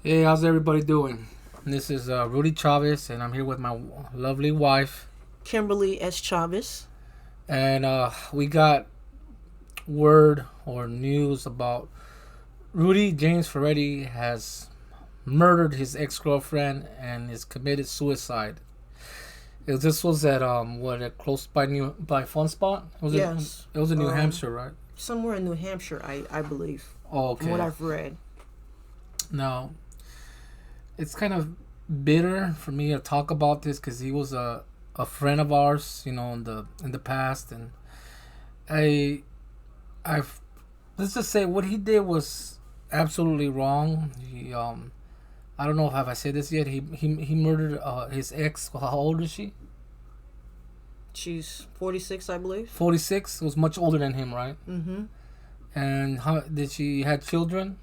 Hey, how's everybody doing? This is Rudy Chavez, and I'm here with my lovely wife. Kimberly S. Chavez. And we got word or news about Rudy James Ferretti has murdered his ex girlfriend and has committed suicide. This was at close by Fun Spot. Yes. It was in New Hampshire, right? Somewhere in New Hampshire, I believe, Oh, from what okay. I've read. Now it's kind of bitter for me to talk about this because he was a friend of ours, in the past, and I I've let's just say what he did was absolutely wrong. He I don't know if have I said this yet. He murdered his ex. How old is she? She's 46, I believe. 46. Was much older than him, right? Mm-hmm. And how did she had children?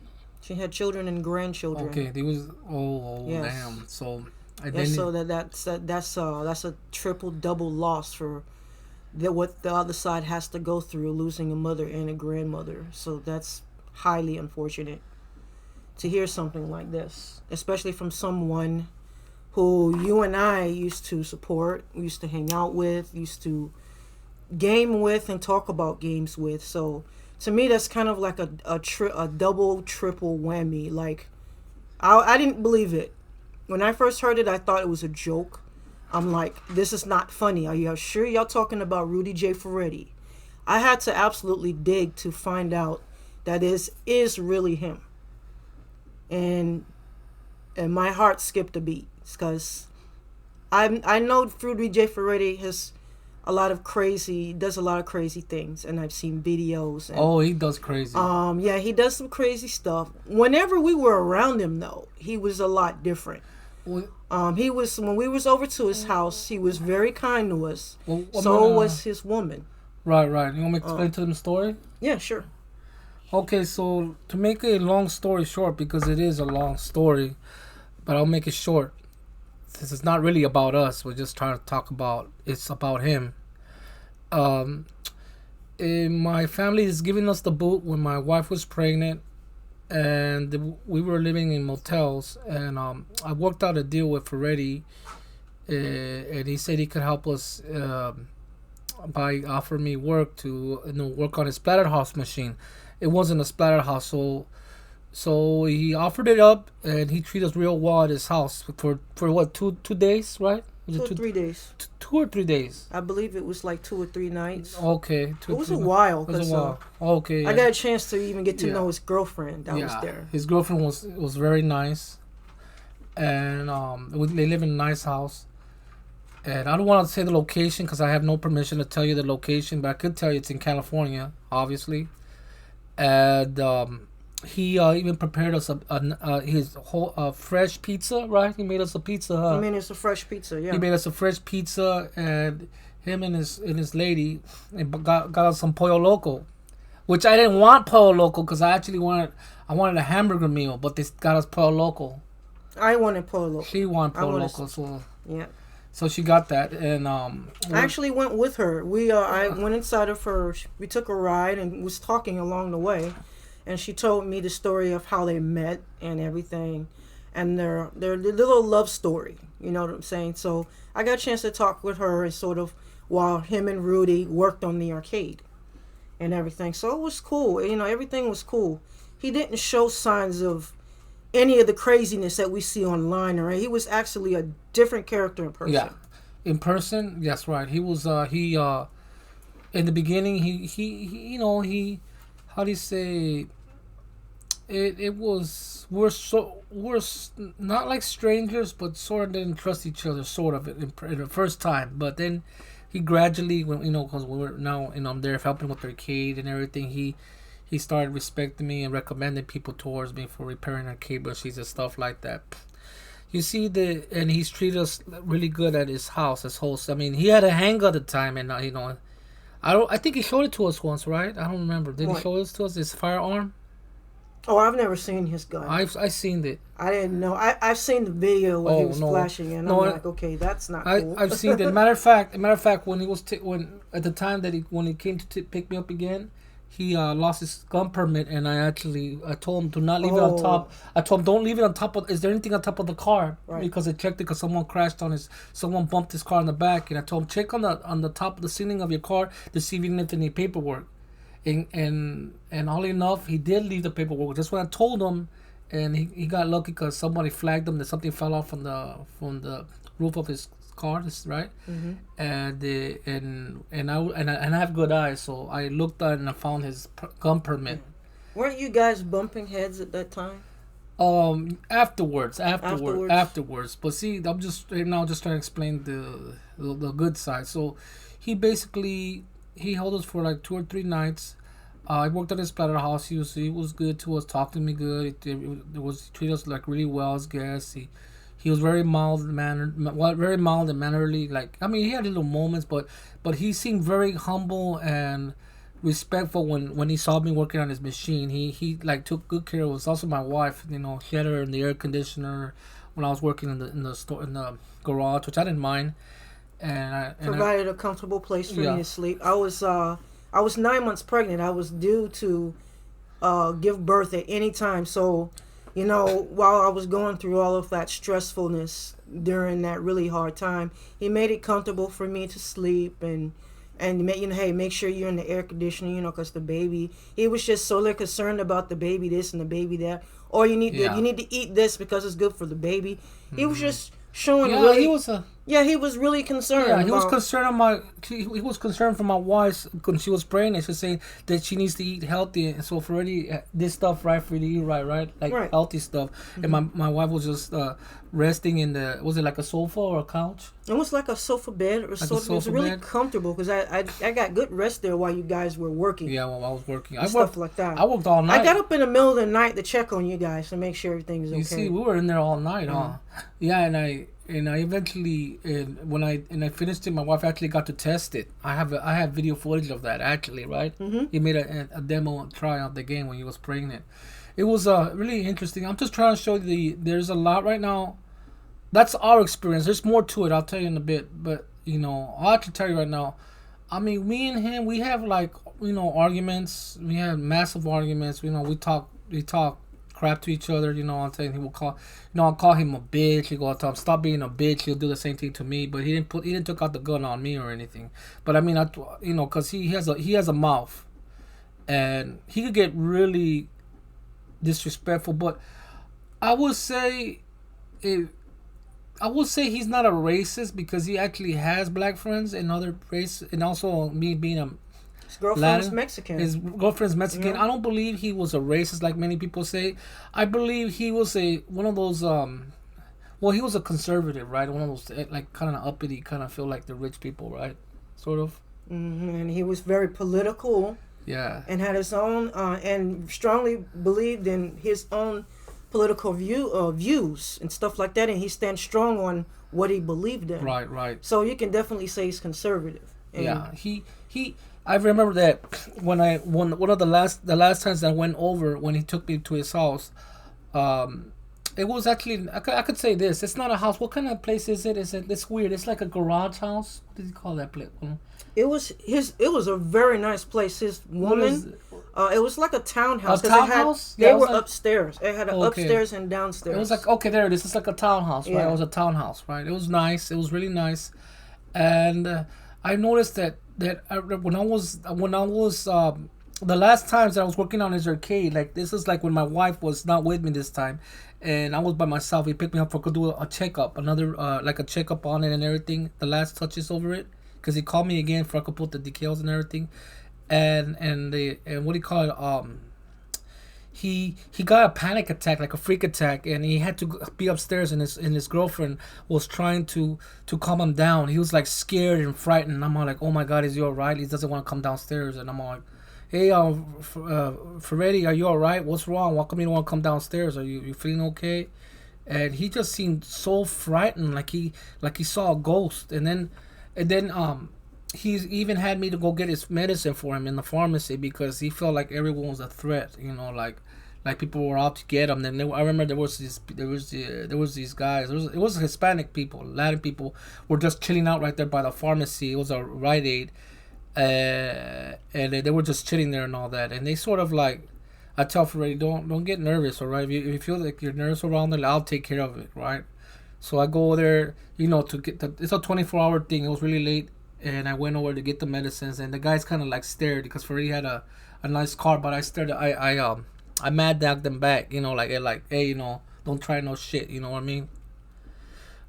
She had children and grandchildren. Okay, they was Yes. damn. So I Yes, then so that's a triple double loss for what the other side has to go through, losing a mother and a grandmother. So that's highly unfortunate to hear something like this, especially from someone who you and I used to support, used to hang out with, used to game with, and talk about games with. So to me, that's kind of like a double, triple whammy. Like, I didn't believe it. When I first heard it, I thought it was a joke. I'm like, this is not funny. Are you sure y'all talking about Rudy J. Ferretti? I had to absolutely dig to find out that is really him. And my heart skipped a beat because I know Rudy J. Ferretti has does a lot of crazy things, and I've seen videos. And he does crazy. yeah, he does some crazy stuff. Whenever we were around him, though, he was a lot different. Well, He was when we was over to his house. He was very kind to us. well, So was his woman. right. You want me to explain to them the story? Yeah, sure. Okay, so to make a long story short, because it is a long story, but I'll make it short. This is not really about us. We're just trying to talk about. It's about him. Um, my family is giving us the boot when my wife was pregnant, and we were living in motels. And I worked out a deal with Ferretti, and he said he could help us by offering me work to work on his splatterhouse machine. It wasn't a splatterhouse, so he offered it up, and he treated us real well at his house for what, two days, right? Was Two it or 3 days. 2 or 3 days? I believe it was like 2 or 3 nights. Okay, It was a while It was because a while. Okay, I yeah. got a chance to even get to Yeah. know his girlfriend that was Yeah, there. his girlfriend was very nice, and they live in a nice house. And I don't want to say the location because I have no permission to tell you the location, but I could tell you it's in California, obviously. And he even prepared us his whole fresh pizza, right? He made us a pizza, I huh? mean, it's a fresh pizza, He yeah. made us a fresh pizza, and him and his lady got us some pollo loco, which I didn't want pollo loco because I wanted a hamburger meal, but they got us pollo loco. I wanted polo. She wanted I pollo wanted, loco, yeah. so she got that, and I actually went with her. I went inside of her. We took a ride and was talking along the way, and she told me the story of how they met and everything, and their little love story. You know what I'm saying? So I got a chance to talk with her and sort of while him and Rudy worked on the arcade and everything. So it was cool. You know, everything was cool. He didn't show signs of any of the craziness that we see online. Right? He was actually a different character in person. yeah, in person, yes, right. He was he in the beginning he he how do you say it was not like strangers, but sort of didn't trust each other, sort of in the first time. But then he gradually, when because we were now I'm there helping with the arcade and everything. He started respecting me and recommending people towards me for repairing arcade machines and stuff like that. You see and he's treated us really good at his house, his host. I mean, he had a hangar at the time, and I think he showed it to us once, right? I don't remember. Did he What? show this to us? His firearm? Oh, I've never seen his gun. I seen it. I didn't know. I've seen the video where he Oh was no, flashing, and no. I'm like, okay, that's not cool. I've seen it. Matter of fact, when he was when at the time that when he came to pick me up again, he lost his gun permit, and I told him to not leave it on Oh, top. I told him don't leave it on top of. Is there anything on top of the car? right. Because I checked it because someone bumped his car in the back, and I told him check on the top of the ceiling of your car to see if you didn't have any paperwork. And all enough, he did leave the paperwork. That's what I told him, and he got lucky because somebody flagged him that something fell off from the roof of his car, right? Mm-hmm. And I have good eyes, so I looked at it and I found his gun permit. Weren't you guys bumping heads at that time? Afterwards. But see, I'm just right now just trying to explain the good side. So he held us for like 2 or 3 nights. I worked at his splatter house. He was good to us, talked to me good. He treated us like really well as guests. He was very very mild and mannerly. Like I mean, he had little moments, but he seemed very humble and respectful when he saw me working on his machine. He like took good care of us. Also, my wife, she had her in the air conditioner when I was working in the store in the garage, which I didn't mind. Provided a comfortable place for Yeah. me to sleep. I was 9 months pregnant. I was due to give birth at any time. So, while I was going through all of that stressfulness during that really hard time, he made it comfortable for me to sleep and hey, make sure you're in the air conditioner, because the baby. He was just solely concerned about the baby this and the baby that. Or you need Yeah. to eat this because it's good for the baby. He was just showing Yeah, really. he was a He was really concerned. Yeah, he was about- concerned he was concerned for my wife when she was pregnant. She was saying that she needs to eat healthy, and so for already this stuff right for you to eat right, like Right. healthy stuff. And my wife was just resting in was it like a sofa or a couch? It was like a sofa bed or a something. It was sofa really bed? comfortable because I got good rest there while you guys were working. Yeah, while I was working, and stuff like that. I worked all night. I got up in the middle of the night to check on you guys to make sure everything's okay. You see, we were in there all night, huh? Yeah, and I eventually when I finished it, my wife actually got to test it. I have video footage of that actually, right? He made a demo try of the game when he was pregnant. It was really interesting. I'm just trying to show you there's a lot right now. That's our experience. There's more to it. I'll tell you in a bit, but I'll have to tell you right now. I mean, me and him, we have like arguments. We have massive arguments. We talk crap to each other. I'm saying he will call. I'll call him a bitch. He go tell him stop being a bitch. He'll do the same thing to me. But he didn't took out the gun on me or anything. But I mean, because he has a mouth, and he could get really disrespectful. But I would say, he's not a racist because he actually has black friends and other race, and also me being a His girlfriend's Latin. Mexican. His girlfriend's Mexican. Yeah. I don't believe he was a racist like many people say. I believe he was one of those he was a conservative, right? One of those like kind of uppity, kind of feel like the rich people, right? Sort of. And he was very political Yeah. and had his own and strongly believed in his own political views and stuff like that, and he stands strong on what he believed in. Right. So you can definitely say he's conservative. And Yeah. He. I remember that when one of the last times I went over when he took me to his house, it was actually I could say this. It's not a house. What kind of place is it? It's weird. It's like a garage house. What did you call that place? It was a very nice place. His woman, it was like a townhouse. A 'cause townhouse? They Yeah, it were was like- upstairs. It had an Okay. upstairs and downstairs. It was like okay, there it is. It's like a townhouse, right? Yeah. It was a townhouse, right? It was nice. It was really nice, and I noticed that when I was the last times that I was working on his arcade, like this is like when my wife was not with me this time, and I was by myself. He picked me up for to do a checkup, another like a checkup on it and everything. The last touches over it, because he called me again for I could put the decals and everything, and what do you call it? He got a panic attack, like a freak attack, and he had to be upstairs, and his girlfriend was trying to calm him down. He was like scared and frightened. I'm all like, oh my God, is he all right? He doesn't want to come downstairs, and I'm all like, hey, Ferretti, are you all right? What's wrong? Why come you don't want to come downstairs? Are you feeling okay? And he just seemed so frightened, like he saw a ghost. And then he's even had me to go get his medicine for him in the pharmacy because he felt like everyone was a threat. Like people were out to get him. Then I remember there was these guys. It was Hispanic people, Latin people were just chilling out right there by the pharmacy. It was a Rite Aid. and they were just chilling there and all that. And they sort of like, I tell Ferretti, don't get nervous, all right? If you feel like you're nervous around it, I'll take care of it, right? So I go there, to get it's a 24-hour thing. It was really late, and I went over to get the medicines, and the guys kind of like stared because Ferretti had a nice car, but I stared. I mad dogged them back, like hey, don't try no shit, you know what I mean?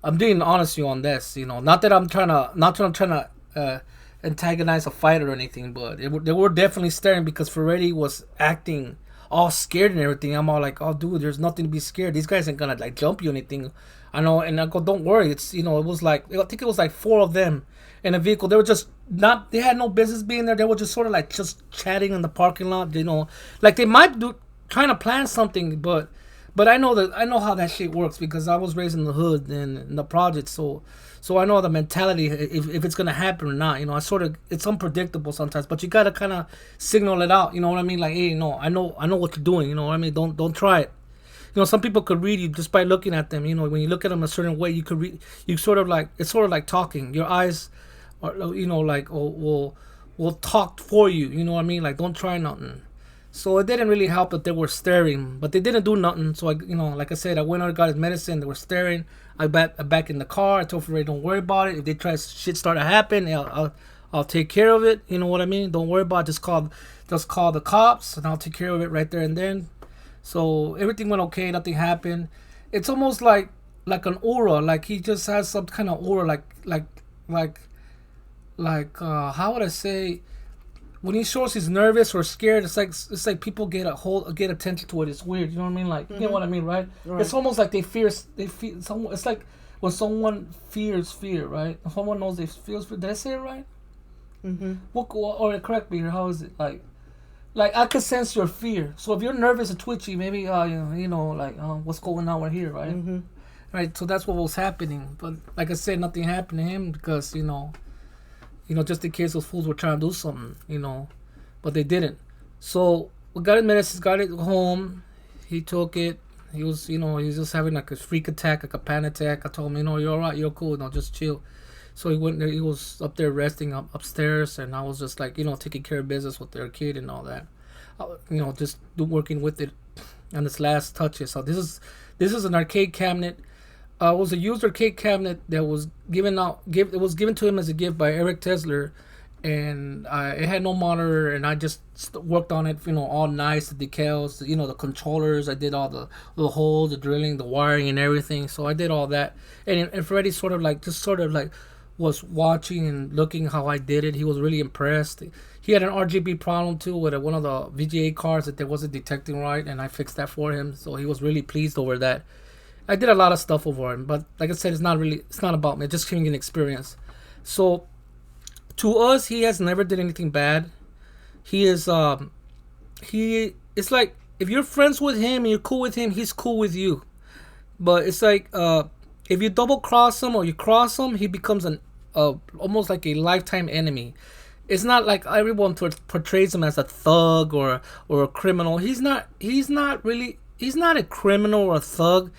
I'm being honest with you on this, not that I'm trying to antagonize a fight or anything, but they were definitely staring because Ferretti was acting all scared and everything. I'm all like, oh dude, there's nothing to be scared. These guys ain't gonna like jump you or anything. I know, and I go, don't worry. It's it was like, I think it was like four of them in a vehicle. They were just not. They had no business being there. They were just sort of like just chatting in the parking lot. Like they might do trying to plan something, but I know how that shit works because I was raised in the hood and in the project, so I know the mentality if it's gonna happen or not. I sort of, it's unpredictable sometimes, but you gotta kind of signal it out. You know what I mean? Like, hey, no, I know what you're doing. You know what I mean? Don't try it. Some people could read you just by looking at them. When you look at them a certain way, you could read. You sort of like, it's sort of like talking. Your eyes are, like, will talk for you. You know what I mean? Like, don't try nothing. So it didn't really help that they were staring, but they didn't do nothing. So like I said, I went out and got his medicine. They were staring. I back in the car. I told Ferretti, don't worry about it. If they try shit start to happen, I'll take care of it. You know what I mean? Don't worry about it. Just call the cops, and I'll take care of it right there and then. So everything went okay. Nothing happened. It's almost like an aura. Like he just has some kind of aura. Like how would I say? When he shows he's nervous or scared, it's like people get attention to it. It's weird, you know what I mean? Like, you know what I mean, right? It's almost like they fear someone. It's like when someone fears fear, right? When someone knows they feel fear. Did I say it right? Mm-hmm. Or correct me here. How is it like I could sense your fear. So if you're nervous and twitchy, maybe what's going on right here, right? Mm-hmm. Right. So that's what was happening. But like I said, nothing happened to him because just in case those fools were trying to do something, but they didn't. So we got his medicines, got it home. He took it. He was just having like a freak attack, like a panic attack. I told him, you're all right, you're cool, just chill. So he went there. He was up there resting upstairs, and I was just like, taking care of business with their kid and all that. Just working with it on its last touches. So this is an arcade cabinet. It was a used arcade cabinet that was it was given to him as a gift by Eric Tesler, and it had no monitor, and I just worked on it, all nice, the decals, the controllers. I did all the holes, the drilling, the wiring, and everything. So I did all that, and Freddie sort of like was watching and looking how I did it. He was really impressed. He had an RGB problem too with one of the VGA cards that they wasn't detecting right, and I fixed that for him. So he was really pleased over that. I did a lot of stuff over him, but like I said, it's not about me. It's just giving an experience. So to us, he has never did anything bad. It's like if you're friends with him and you're cool with him, he's cool with you. But it's like if you double cross him or you cross him, he becomes almost like a lifetime enemy. It's not like everyone portrays him as a thug or a criminal. He's not a criminal or a thug.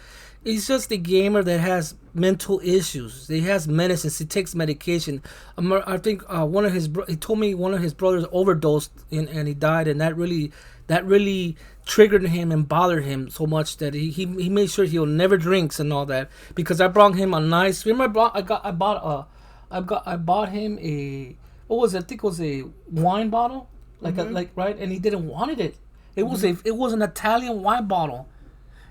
He's just a gamer that has mental issues. He has medicines. He takes medication. I think he told me one of his brothers overdosed and he died, and that really triggered him and bothered him so much that he made sure he'll never drinks and all that. Because I brought him a nice. Remember, I bought him a, what was it? I think it was a wine bottle, right, and he didn't wanted it. It was an Italian wine bottle.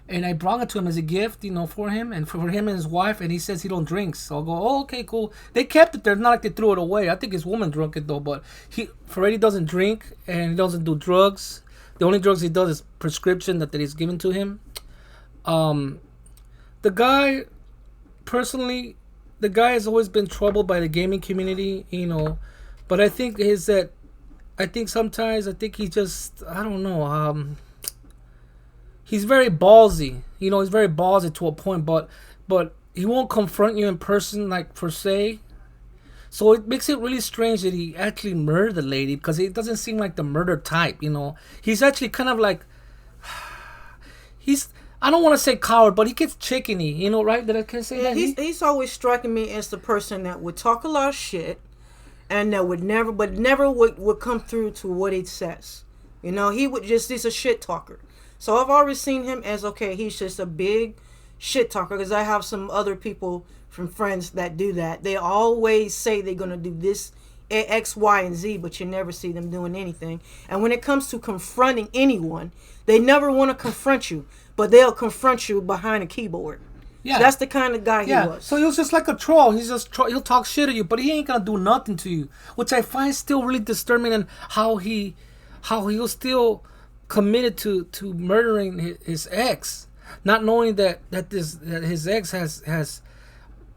And I brought it to him as a gift, for him and for him and his wife. And he says he don't drink. So I'll go, oh, okay, cool. They kept it there. Not like they threw it away. I think his woman drank it, though. But Ferretti doesn't drink and he doesn't do drugs. The only drugs he does is prescription that is given to him. The guy, personally, has always been troubled by the gaming community, But I think sometimes he just, I don't know, he's very ballsy, he's very ballsy to a point, but he won't confront you in person, like, per se. So it makes it really strange that he actually murdered the lady, because it doesn't seem like the murder type, He's actually kind of like, I don't want to say coward, but he gets chickeny, right? Did I can say that? He's always striking me as the person that would talk a lot of shit, and that would never, but never would come through to what he says. You know, he's a shit talker. So I've always seen him as, okay, he's just a big shit talker, because I have some other people from friends that do that. They always say they're going to do this, X, Y, and Z, but you never see them doing anything. And when it comes to confronting anyone, they never want to confront you, but they'll confront you behind a keyboard. Yeah, so that's the kind of guy he was. So he was just like a troll. He'll talk shit at you, but he ain't gonna do nothing to you, which I find still really disturbing. And how he was still committed to murdering his ex, not knowing that his ex has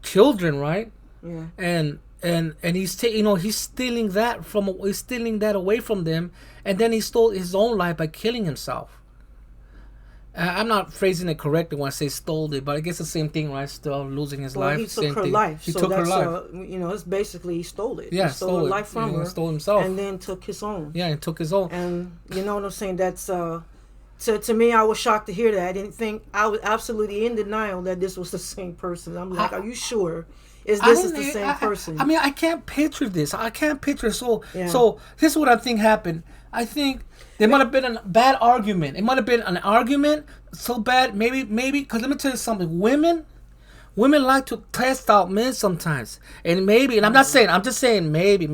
children, right? Yeah. And he's he's stealing that away from them, and then he stole his own life by killing himself. I'm not phrasing it correctly when I say stole it, but I guess the same thing, right? Still losing his life. He took same her thing. life. He so took her that's, life. it's basically he stole it. Yeah, he stole her life from her. Stole himself. And then took his own. Yeah, and took his own. And you know what I'm saying? That's to me, I was shocked to hear that. I didn't think, I was absolutely in denial that this was the same person. I'm like, are you sure? Is the same person? I mean, I can't picture this. So here's what I think happened. I think there might have been a bad argument. It might have been an argument so bad, maybe, because let me tell you something. Women like to test out men sometimes. And I'm just saying maybe.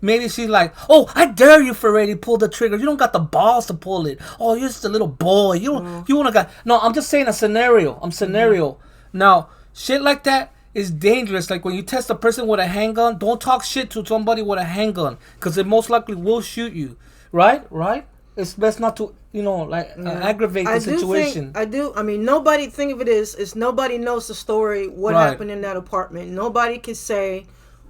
Maybe she's like, oh, I dare you, Ferretti, pull the trigger. You don't got the balls to pull it. Oh, you're just a little boy. You want to No, I'm just saying a scenario. Now, shit like that is dangerous. Like when you test a person with a handgun, don't talk shit to somebody with a handgun, because it most likely will shoot you. Right? It's best not to, aggravate the situation. Nobody, think of it as nobody knows the story, what happened in that apartment. Nobody can say,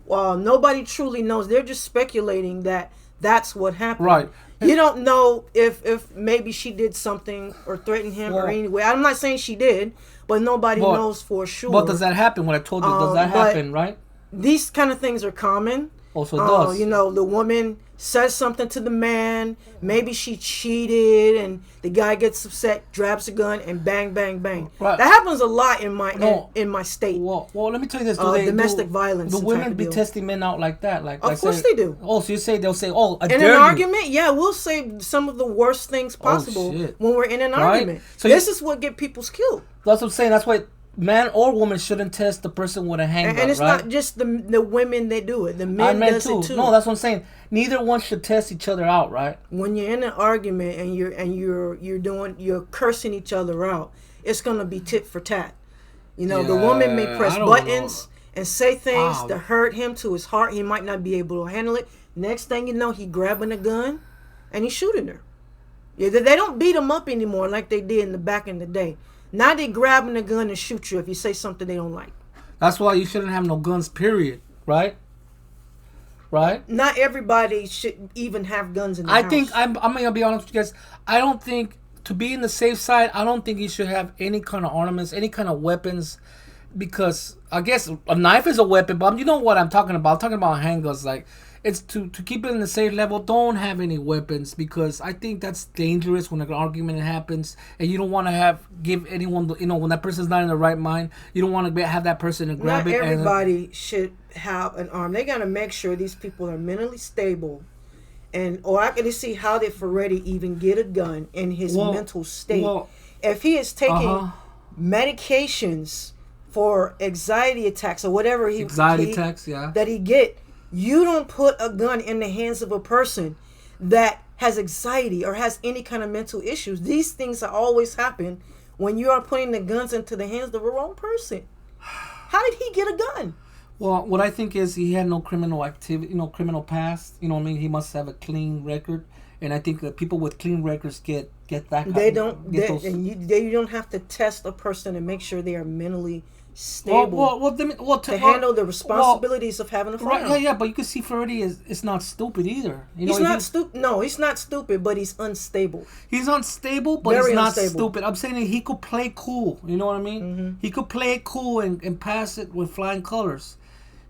nobody truly knows. They're just speculating that that's what happened. Right. You don't know if maybe she did something or threatened him or anyway. I'm not saying she did, but nobody knows for sure. But does that happen? What I told you, does that happen, right? These kind of things are common. Also does. The woman says something to the man. Maybe she cheated, and the guy gets upset, grabs a gun, and bang, bang, bang. Right. That happens a lot in my state. Well, let me tell you this: domestic violence. The women be testing men out like that, of course they do. Oh, so they'll say, "Oh, I dare you." In an argument, yeah, we'll say some of the worst things possible when we're in an argument. So this is what get people killed. That's what I'm saying. That's why man or woman shouldn't test the person with a handgun. And it's not just the women that do it. The men does it too. No, that's what I'm saying. Neither one should test each other out, right? When you're in an argument and you're cursing each other out, it's gonna be tit for tat. The woman may press buttons and say things that hurt him to his heart. He might not be able to handle it. Next thing you know, he grabbing a gun and he's shooting her. Yeah, they don't beat him up anymore like they did in the back in the day. Now they grabbing a gun and shoot you if you say something they don't like. That's why you shouldn't have no guns, period. Right? Not everybody should even have guns in the house. I think, I'm going to be honest with you guys, I don't think, to be in the safe side, I don't think you should have any kind of ornaments, any kind of weapons, because I guess a knife is a weapon, but you know what I'm talking about. I'm talking about handguns. Like, it's to keep it in the safe level. Don't have any weapons, because I think that's dangerous when an argument happens, and you don't want to give anyone, when that person's not in the right mind, you don't want to have that person to grab it. Not everybody should have an arm. They got to make sure these people are mentally stable. Or I can see how did Ferretti even get a gun in his mental state. If he is taking medications for anxiety attacks or whatever that he get, you don't put a gun in the hands of a person that has anxiety or has any kind of mental issues. These things always happen when you are putting the guns into the hands of the wrong person. How did he get a gun? Well, what I think is he had no criminal activity, criminal past. He must have a clean record. And I think that people with clean records get that. You don't have to test a person and make sure they are mentally stable to handle the responsibilities of having a firearm. Right, yeah, but you can see Ferretti is not stupid either. He's not stupid. No, he's not stupid, but he's unstable. He's unstable, but he's not stupid. I'm saying that he could play cool. You know what I mean? Mm-hmm. He could play it cool and pass it with flying colors.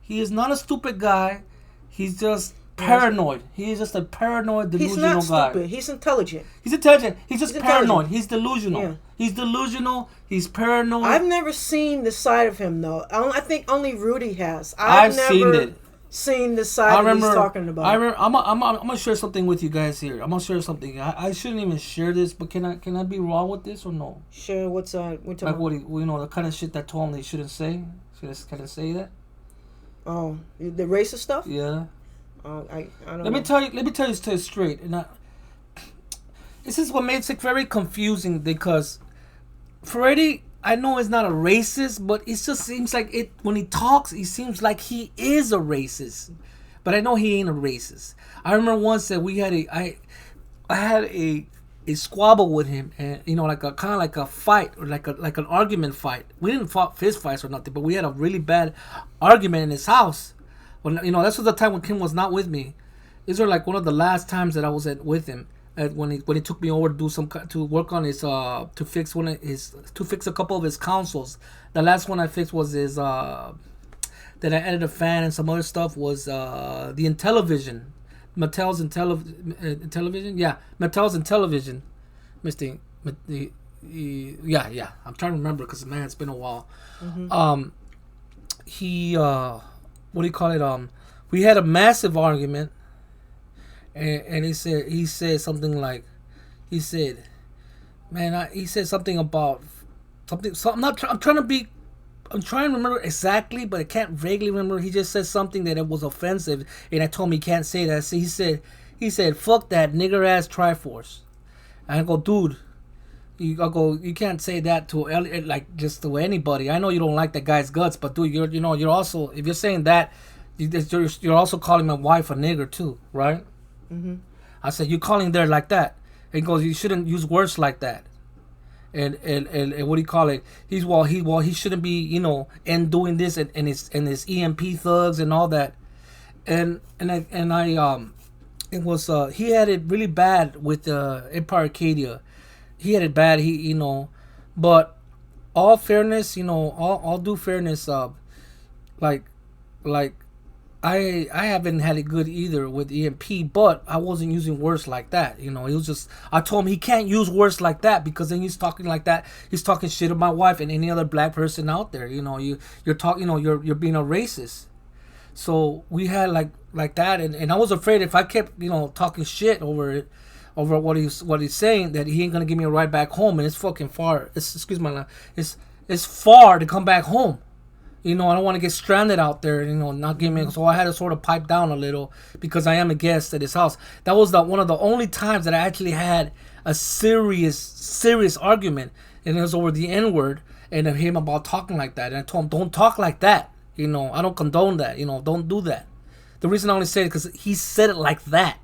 He is not a stupid guy. He's just paranoid. He is just a paranoid, delusional guy. He's not stupid. He's intelligent. He's intelligent. He's just paranoid. He's delusional. Yeah. He's delusional. He's paranoid. I've never seen the side of him, though. I think only Rudy has. I've seen it. seen the side that he's talking about. I remember. I'm gonna share something with you guys here. I'm gonna share something. I shouldn't even share this, but can I be wrong with this or no? Share what's that? Like what the kind of shit that told him they shouldn't say. Can I say that? Oh, the racist stuff. Yeah. I don't. Let me tell you straight. And this is what makes it very confusing because Ferretti, I know is not a racist, but it just seems like it when he talks, he seems like he is a racist. But I know he ain't a racist. I remember once that I had a squabble with him, and like a kind of like a fight or like an argument fight. We didn't fight fist fights or nothing, but we had a really bad argument in his house. When this was the time when Kim was not with me. These are like one of the last times that I was with him. When he took me over to work on his to fix a couple of his consoles. The last one I fixed was his that I added a fan and some other stuff was the Intellivision, Mattel's Intellivision. Yeah, Mattel's Intellivision. Yeah. I'm trying to remember because man, it's been a while. Mm-hmm. He what do you call it? We had a massive argument. And he said something like, he said something about something. So I'm trying to remember exactly, but I can't vaguely remember. He just said something that it was offensive, and I told him he can't say that. So he said, "Fuck that nigger ass Triforce." And I go, dude, you can't say that to like just to anybody. I know you don't like that guy's guts, but dude, you're also, if you're saying that, you're also calling my wife a nigger too, right? Mm-hmm. I said, you calling there like that? And he goes, you shouldn't use words like that. And what do you call it? He shouldn't be and doing this and his EMP thugs and all that. And I it was he had it really bad with Empire Arcadia. He had it bad. But all fairness, all due fairness, like. I haven't had it good either with EMP, but I wasn't using words like that. It was just, I told him he can't use words like that because then he's talking like that. He's talking shit of my wife and any other black person out there. You're talking, you're being a racist. So we had like that, and I was afraid if I kept talking shit over what he's saying, that he ain't gonna give me a ride back home, and it's fucking far. Excuse my language. It's far to come back home. I don't want to get stranded out there, not give me. So I had to sort of pipe down a little because I am a guest at his house. That was one of the only times that I actually had a serious argument, and it was over the N-word and him about talking like that. And I told him, don't talk like that. I don't condone that. Don't do that. The reason I only say it because he said it like that,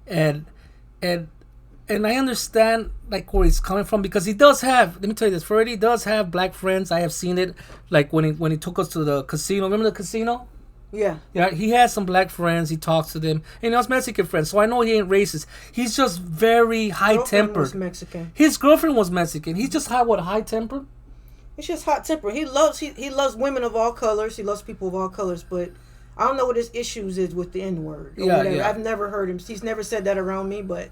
and I understand like where he's coming from because he does have. Let me tell you this: Ferretti does have black friends. I have seen it. Like when he took us to the casino. Remember the casino? Yeah. Yeah. He has some black friends. He talks to them, and he has Mexican friends. So I know he ain't racist. He's just very high tempered. Was Mexican. His girlfriend was Mexican. He's just high tempered. It's just hot temper. He loves women of all colors. He loves people of all colors, but I don't know what his issues is with the N-word. Yeah. I've never heard him. He's never said that around me, but.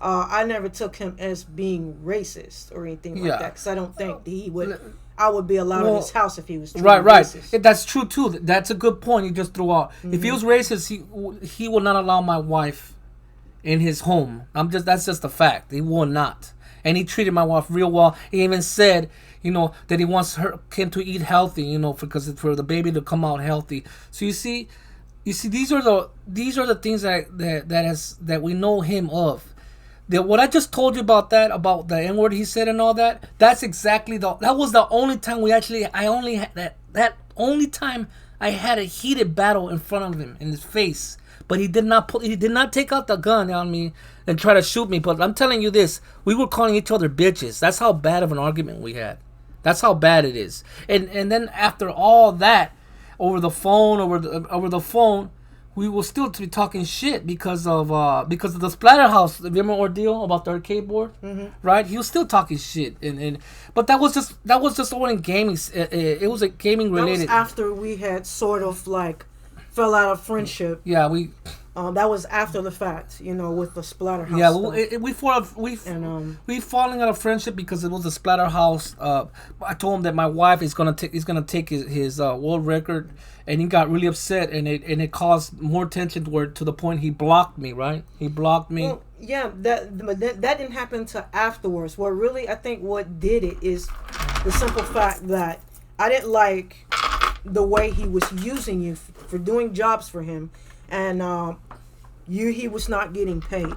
I never took him as being racist or anything like that because I don't think he would. I would be allowed in his house if he was racist. That's true too. That's a good point he just threw out. Mm-hmm. If he was racist, he would not allow my wife in his home. That's just a fact. He will not. And he treated my wife real well. He even said, that he wants Kim to eat healthy, because for the baby to come out healthy. So you see, these are the things that we know him of. What I just told you about the N-word he said and all that, that's exactly that was the only time that only time I had a heated battle in front of him in his face. But he did not take out the gun on me and try to shoot me. But I'm telling you this, we were calling each other bitches. That's how bad of an argument we had. That's how bad it is. And then after all that, over the phone, we will still be talking shit because of the Splatterhouse. Remember ordeal about the arcade board, right? He was still talking shit, but that was just only gaming. It was a gaming related. That was after we had sort of like fell out of friendship. Yeah, That was after the fact, with the Splatterhouse Yeah, stuff. we falling out of friendship because it was the Splatterhouse. I told him that my wife is gonna take his world record, and he got really upset, and it caused more tension to the point he blocked me. Right, he blocked me. Well, yeah, that didn't happen until afterwards. What really, I think, what did it is the simple fact that I didn't like the way he was using you for doing jobs for him, and he was not getting paid.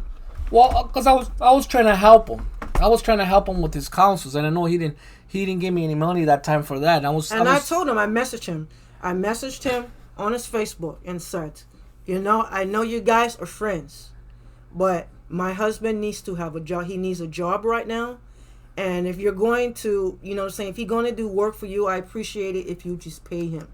Well, because I was trying to help him. I was trying to help him with his counsels, and I know he didn't give me any money that time for that. I told him, I messaged him on his Facebook and said, I know you guys are friends, but my husband needs to have a job. He needs a job right now. And if you're going to, if he's going to do work for you, I appreciate it if you just pay him.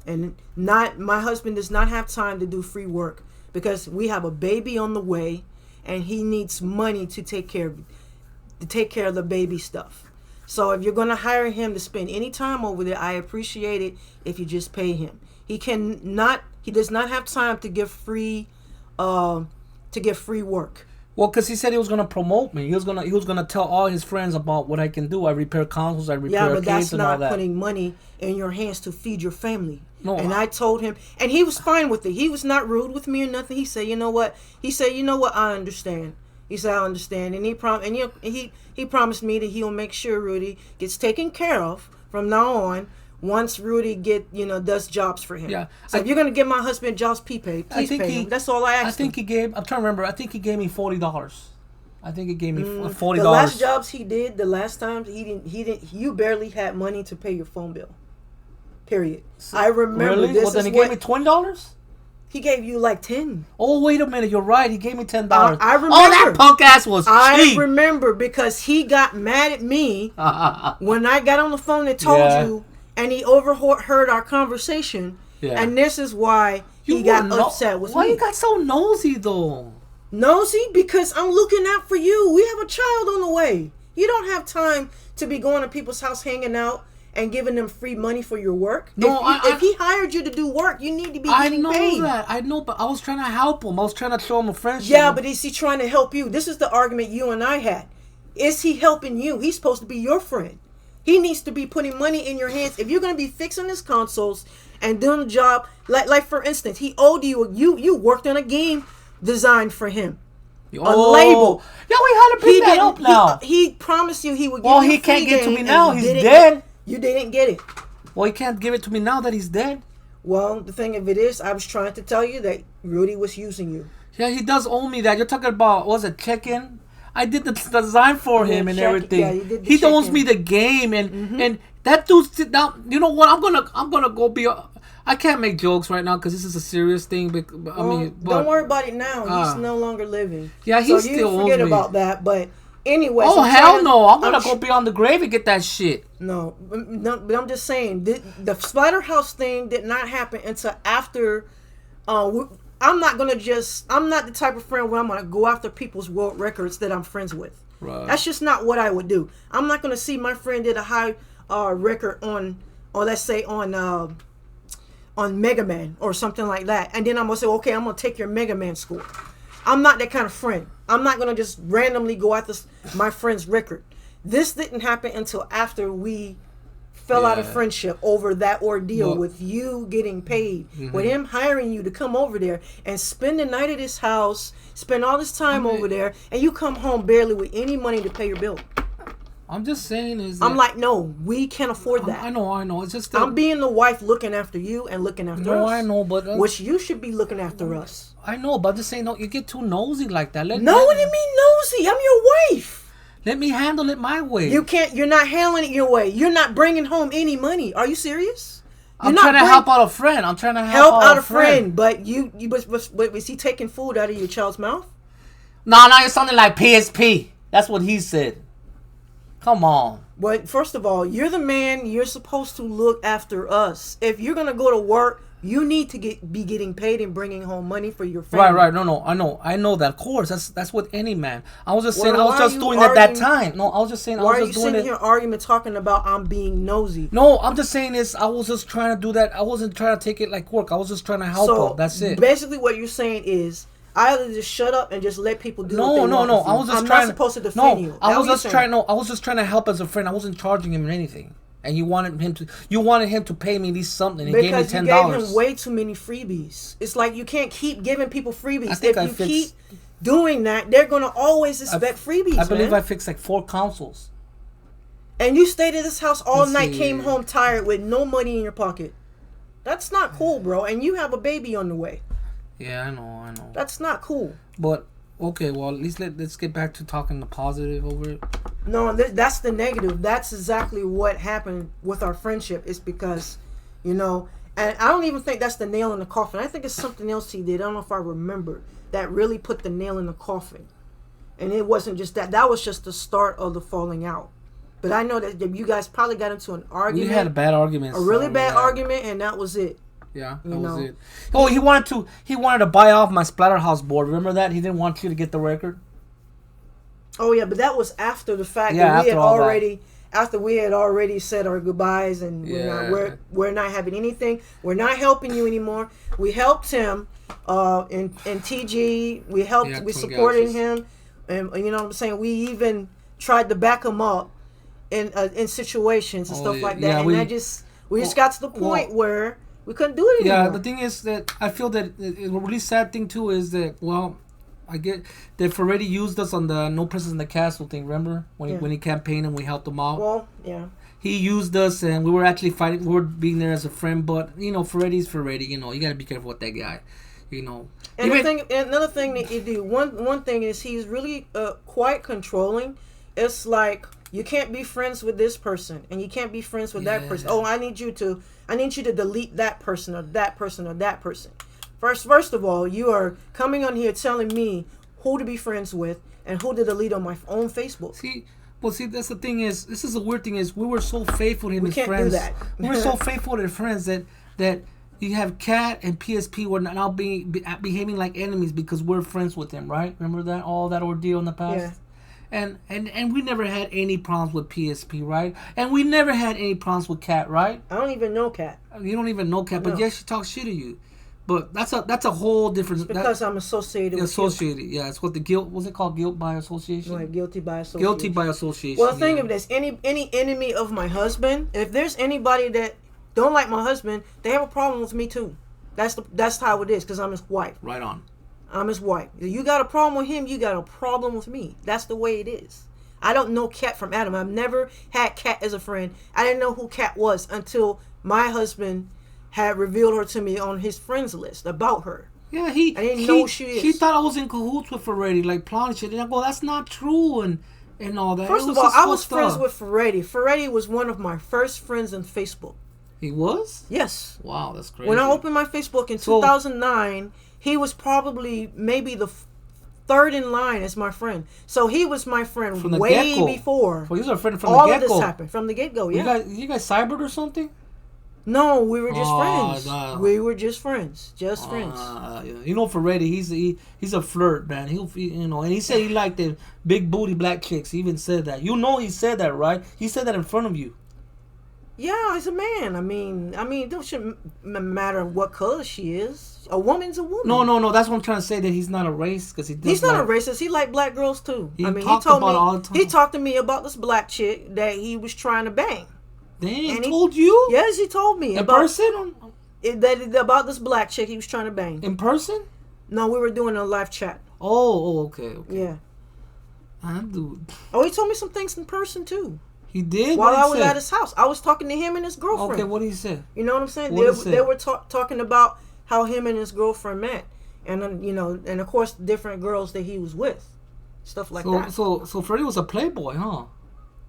And my husband does not have time to do free work because we have a baby on the way and he needs money to take care of the baby stuff. So if you're going to hire him to spend any time over there, I appreciate it if you just pay him. He does not have time to give free work. Well, because he said he was gonna promote me. He was gonna tell all his friends about what I can do. I repair consoles. I repair but arcades that's and all not that. putting money in your hands to feed your family. No, and I told him, and he was fine with it. He was not rude with me or nothing. He said, "You know what?" He said, "You know what? I understand." He said, "I understand," and he promised me that he'll make sure Rudy gets taken care of from now on. Once Rudy does jobs for him. Yeah. So if you're gonna give my husband jobs, please pay him. That's all I asked him. I'm trying to remember. I think he gave me $40. I think he gave me $40. The last jobs he did, the last time he didn't. You barely had money to pay your phone bill. Period. I remember really? this. Well, then he gave me $20. He gave you like 10. Oh, wait a minute. You're right. He gave me $10. I remember. Oh, that punk ass was cheap. I remember because he got mad at me when I got on the phone and told you. And he overheard our conversation, and this is why he got upset with me. Why you got so nosy, though? Nosy? Because I'm looking out for you. We have a child on the way. You don't have time to be going to people's house, hanging out, and giving them free money for your work. No, if he hired you to do work, you need to be getting paid. I know, but I was trying to help him. I was trying to show him a friendship. Yeah, but is he trying to help you? This is the argument you and I had. Is he helping you? He's supposed to be your friend. He needs to be putting money in your hands. If you're going to be fixing his consoles and doing a job, like for instance, he owed you worked on a game designed for him. A label. Yeah, we had to pick that up now. He promised you he would give you a free game. Well, he can't get to me now. He's dead. You didn't get it. Well, he can't give it to me now that he's dead. Well, the thing of it is, I was trying to tell you that Rudy was using you. Yeah, he does owe me that. You're talking about, what was it, check-in? I did the design for him and everything. Yeah, he owns me the game, and that dude sit down. You know what? I'm gonna go be. I can't make jokes right now because this is a serious thing. Don't worry about it now. He's no longer living. Yeah, he still forget about that. But anyway. Oh hell no! I'm gonna go be on the grave and get that shit. No, but I'm just saying the Splatterhouse thing did not happen until after. I'm not the type of friend where I'm going to go after people's world records that I'm friends with. Right. That's just not what I would do. I'm not going to see my friend did a high record on Mega Man or something like that. And then I'm going to say, okay, I'm going to take your Mega Man score. I'm not that kind of friend. I'm not going to just randomly go after my friend's record. This didn't happen until after we fell out of friendship over that ordeal with you getting paid, with him hiring you to come over there and spend the night at his house, spend all this time over there, and you come home barely with any money to pay your bill. I'm just saying I'm like, no, we can't afford that. I know. It's just I'm being the wife looking after you and looking after us. No, I know, but which you should be looking after us. I know, but I'm just saying, no, you get too nosy like that. What do you mean nosy? I'm your wife. Let me handle it my way. You can't. You're not handling it your way. You're not bringing home any money. Are you serious? I'm trying to help out a friend. I'm trying to help out a friend. But was he taking food out of your child's mouth? No, you're sounding like PSP. That's what he said. Come on. But first of all, you're the man. You're supposed to look after us. If you're gonna go to work, You need to be getting paid and bringing home money for your family. Right. No. I know that. Of course, that's with any man. I was just saying. Well, I why was are just you doing it at that arguing- time. No, I was just saying. I Why was are you just doing sitting it. here arguing talking about I'm being nosy? No, I'm just saying this. I was just trying to do that. I wasn't trying to take it like work. I was just trying to help So them. That's it. basically, what you're saying is I either just shut up and just let people do what they No. want with you. I was just I'm trying. not supposed to defend you. I That's was what just you're trying. saying. No, I was just trying to help as a friend. I wasn't charging him anything. And you wanted him to pay me at least something. He gave me Because you $10. gave him way too many freebies. It's like you can't keep giving people freebies. I think If I you fixed- keep doing that, they're gonna always expect freebies. I believe man. I fixed like 4 consoles. And you stayed at this house all Let's night, see. came home tired with no money in your pocket. That's not cool, bro. And you have a baby on the way. Yeah, I know. That's not cool. But okay, well, at least let's get back to talking the positive over it. No, that's the negative. That's exactly what happened with our friendship. It's because, and I don't even think that's the nail in the coffin. I think it's something else he did. I don't know if I remember that really put the nail in the coffin. And it wasn't just that. That was just the start of the falling out. But I know that you guys probably got into an argument. We had a bad argument. A really bad argument, and that was it. Yeah, that was it. Oh, he wanted to buy off my Splatterhouse board. Remember that? He didn't want you to get the record. Oh yeah, but that was after the fact Yeah, that we had after all already after we had already said our goodbyes and Yeah. we're not having anything. We're not helping you anymore. We helped him in TG. We helped. Yeah, we Twin supported Galaxies. him, and you know what I'm saying. We even tried to back him up in situations and Oh, stuff yeah. like that. Yeah, and we just got to the point where we couldn't do it anymore. Yeah, the thing is that I feel that a really sad thing too is that, well, I get that Ferretti used us on the No Princess in the Castle thing. Remember when he campaigned and we helped him out? Well, yeah. He used us and we were actually fighting. We were being there as a friend, but Ferretti's Ferretti. You got to be careful with that guy. And another thing that you do. One thing is he's really quite controlling. It's like you can't be friends with this person and you can't be friends with that person. Oh, I need you to delete that person or that person or that person. First of all, you are coming on here telling me who to be friends with and who to delete on my own Facebook. See, that's the thing is, this is the weird thing is, we were so faithful to him We as can't friends. do that. We were so faithful to friends that you have Kat and PSP were now behaving like enemies because we're friends with him, right? Remember that all that ordeal in the past. Yeah. And we never had any problems with PSP, right? And we never had any problems with Kat, right? I don't even know Kat. You don't even know Kat, but No. yes, she talks shit to you. But that's a whole different. Because I'm associated with you. Yeah, it's what the guilt. What's it called? Guilt by association. Right, guilty by association. Guilty by association. Well, think of this: any enemy of my husband. If there's anybody that don't like my husband, they have a problem with me too. That's how it is because I'm his wife. Right on. I'm his wife. You got a problem with him, you got a problem with me. That's the way it is. I don't know Kat from Adam. I've never had Kat as a friend. I didn't know who Kat was until my husband had revealed her to me on his friends list about her. Yeah, I didn't know who she is. He thought I was in cahoots with Ferretti, like plotting shit. And I go, that's not true, and all that. First of all, I was friends with Ferretti. Ferretti was one of my first friends on Facebook. He was? Yes. Wow, that's crazy. When I opened my Facebook in 2009, he was probably maybe the third in line as my friend. So he was my friend from the way get-go. Well, he was a friend from all the get-go. of this happened from the get-go. Yeah. You guys cybered or something? No, we were just friends. No. We were just friends, friends. Ferretti, he's a flirt, man. And he said he liked the big booty black chicks. He even said that. He said that, right? He said that in front of you. Yeah, he's a man. I mean, it shouldn't matter what color she is. A woman's a woman. No. That's what I'm trying to say. That he's not a racist because he's not a racist. He liked black girls too. He told me all the time. He talked to me about this black chick that he was trying to bang. Damn, he told you? Yes, he told me. In person? About this black chick he was trying to bang. In person? No, we were doing a live chat. Oh, okay. Yeah. Dude. Oh, he told me some things in person too. He did? While I was at his house. I was talking to him and his girlfriend. Okay, what did he say? You know what I'm saying? They were talking about how him and his girlfriend met. And then, and of course different girls that he was with. Stuff like that. So Freddie was a playboy, huh?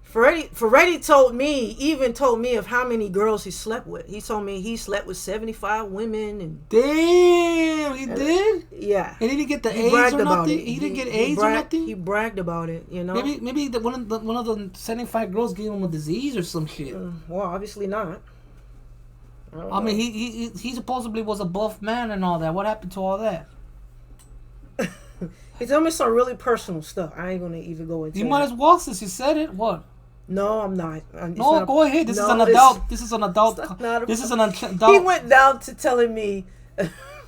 Ferretti told me of how many girls he slept with. He told me he slept with 75 women and damn, he did? Yeah. And he didn't get the AIDS or nothing? He didn't get AIDS or nothing? He bragged about it, Maybe one of the 75 girls gave him a disease or some shit. Well, obviously not. I mean, he supposedly was a buff man and all that. What happened to all that? He told me some really personal stuff. I ain't gonna even go into. You might as well, since you said it. What? No, I'm not. No, go ahead. This is an adult. This is an adult. This is an adult. He went down to telling me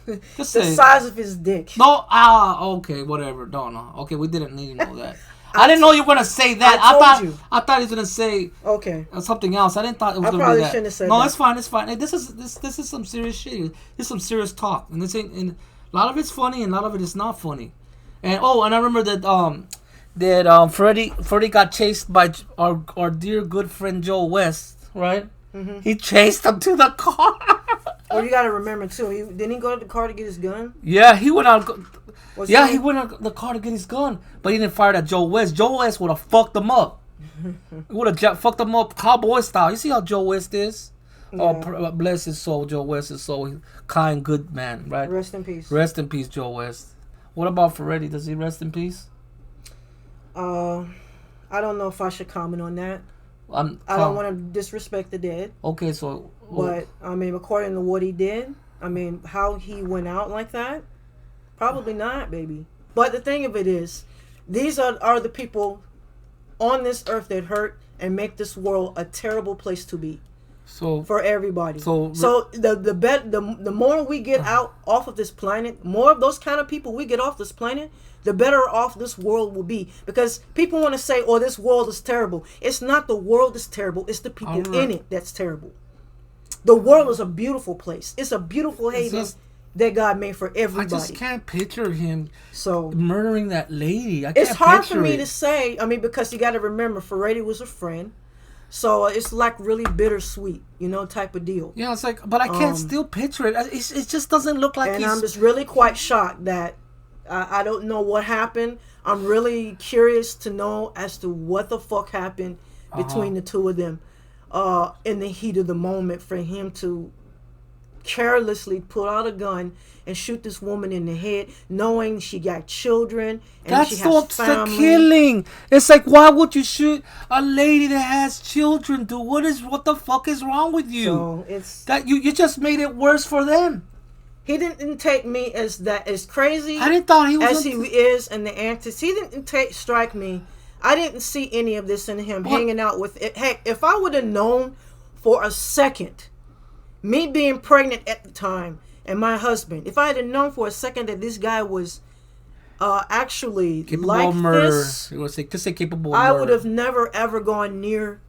the size of his dick. No, okay, whatever. No. Okay, we didn't need to know that. I didn't know you were gonna say that. I thought he was gonna say something else. I didn't thought it was gonna be that. Shouldn't have said that. It's fine. It's fine. Hey, this is some serious shit. This is some serious talk, and this ain't. And a lot of it's funny, and a lot of it is not funny. And I remember that Ferretti got chased by our dear good friend Joe West, right? Mm-hmm. He chased him to the car. Well, you got to remember too. Didn't he go to the car to get his gun? Yeah, he went out. He went out the car to get his gun, but he didn't fire at Joe West. Joe West would have fucked him up. Would have fucked him up cowboy style. You see how Joe West is? Yeah. Oh, bless his soul, Joe West is so kind, good man, right? Rest in peace. Rest in peace, Joe West. What about Ferretti? Does he rest in peace? I don't know if I should comment on that. I don't want to disrespect the dead. Okay, so... But, I mean, according to what he did, I mean, how he went out like that, probably not, baby. But the thing of it is, these are the people on this earth that hurt and make this world a terrible place to be. So for everybody. So the more we get out off of this planet, more of those kind of people we get off this planet, the better off this world will be. Because people want to say, "Oh, this world is terrible." It's not the world that's terrible. It's the people in it that's terrible. The world is a beautiful place. It's a beautiful haven that God made for everybody. I just can't picture him murdering that lady. It's hard for me to say. I mean, because you got to remember, Ferretti was a friend. So it's like really bittersweet, type of deal. Yeah, it's like, but I can't still picture it. It just doesn't look like. And I'm just really quite shocked that I don't know what happened. I'm really curious to know as to what the fuck happened between the two of them in the heat of the moment for him to carelessly pull out a gun and shoot this woman in the head, knowing she got children and she has family. The killing. It's like, why would you shoot a lady that has children, dude? What the fuck is wrong with you? So it's that you just made it worse for them. He didn't take me as crazy. I didn't thought he was as he is and the antics. He didn't strike me. I didn't see any of this in him hanging out with it. Heck, if I would have known for a second, me being pregnant at the time, and my husband, if I had known for a second that this guy was actually capable like of murder, this, capable of I murder. would have never ever gone near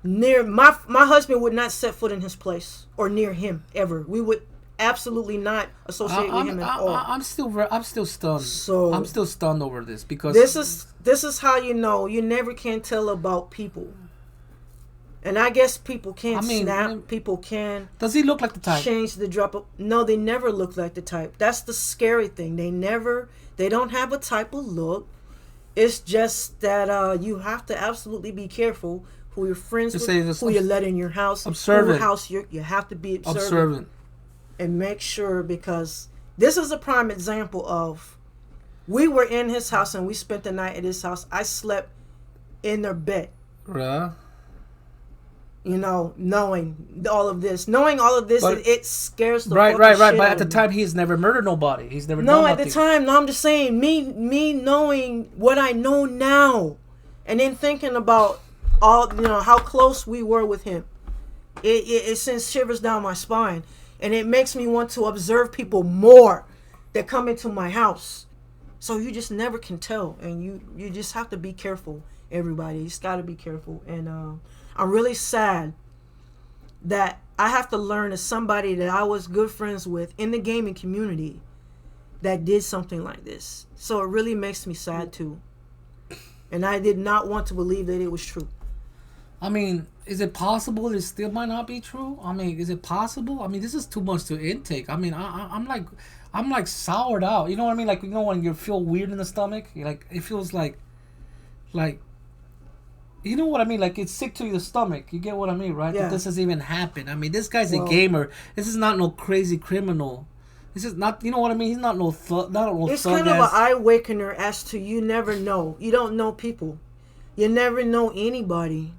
my husband would not set foot in his place or near him ever. We would absolutely not associate with him at all. I'm still stunned. So I'm still stunned over this because this is how you never can tell about people. And I guess people can't snap. People can. Does he look like the type? Change the drop. No, they never look like the type. That's the scary thing. They don't have a type of look. It's just that you have to absolutely be careful who you're friends with, who you let in your house, observant. Who house you have to be observant. And make sure, because this is a prime example of, we were in his house and we spent the night at his house. I slept in their bed. Yeah. Knowing all of this, but it scares the right. Shit But at the time, he's never murdered nobody. He's never. No, done at the time, no. I'm just saying, me knowing what I know now, and then thinking about all how close we were with him, it sends shivers down my spine, and it makes me want to observe people more that come into my house. So you just never can tell, and you just have to be careful. Everybody, you just got to be careful, and I'm really sad that I have to learn as somebody that I was good friends with in the gaming community that did something like this. So it really makes me sad too. And I did not want to believe that it was true. I mean, is it possible it still might not be true? I mean, is it possible? I mean, this is too much to intake. I mean, I'm like soured out. You know what I mean? Like, when you feel weird in the stomach, like it feels like. You know what I mean? Like, it's sick to the stomach. You get what I mean, right? Yeah. That this has even happened. I mean, this guy's a gamer. This is not no crazy criminal. This is not, you know what I mean? He's not no thug. It's kind of an eye-awakener as to you never know. You don't know people. You never know anybody.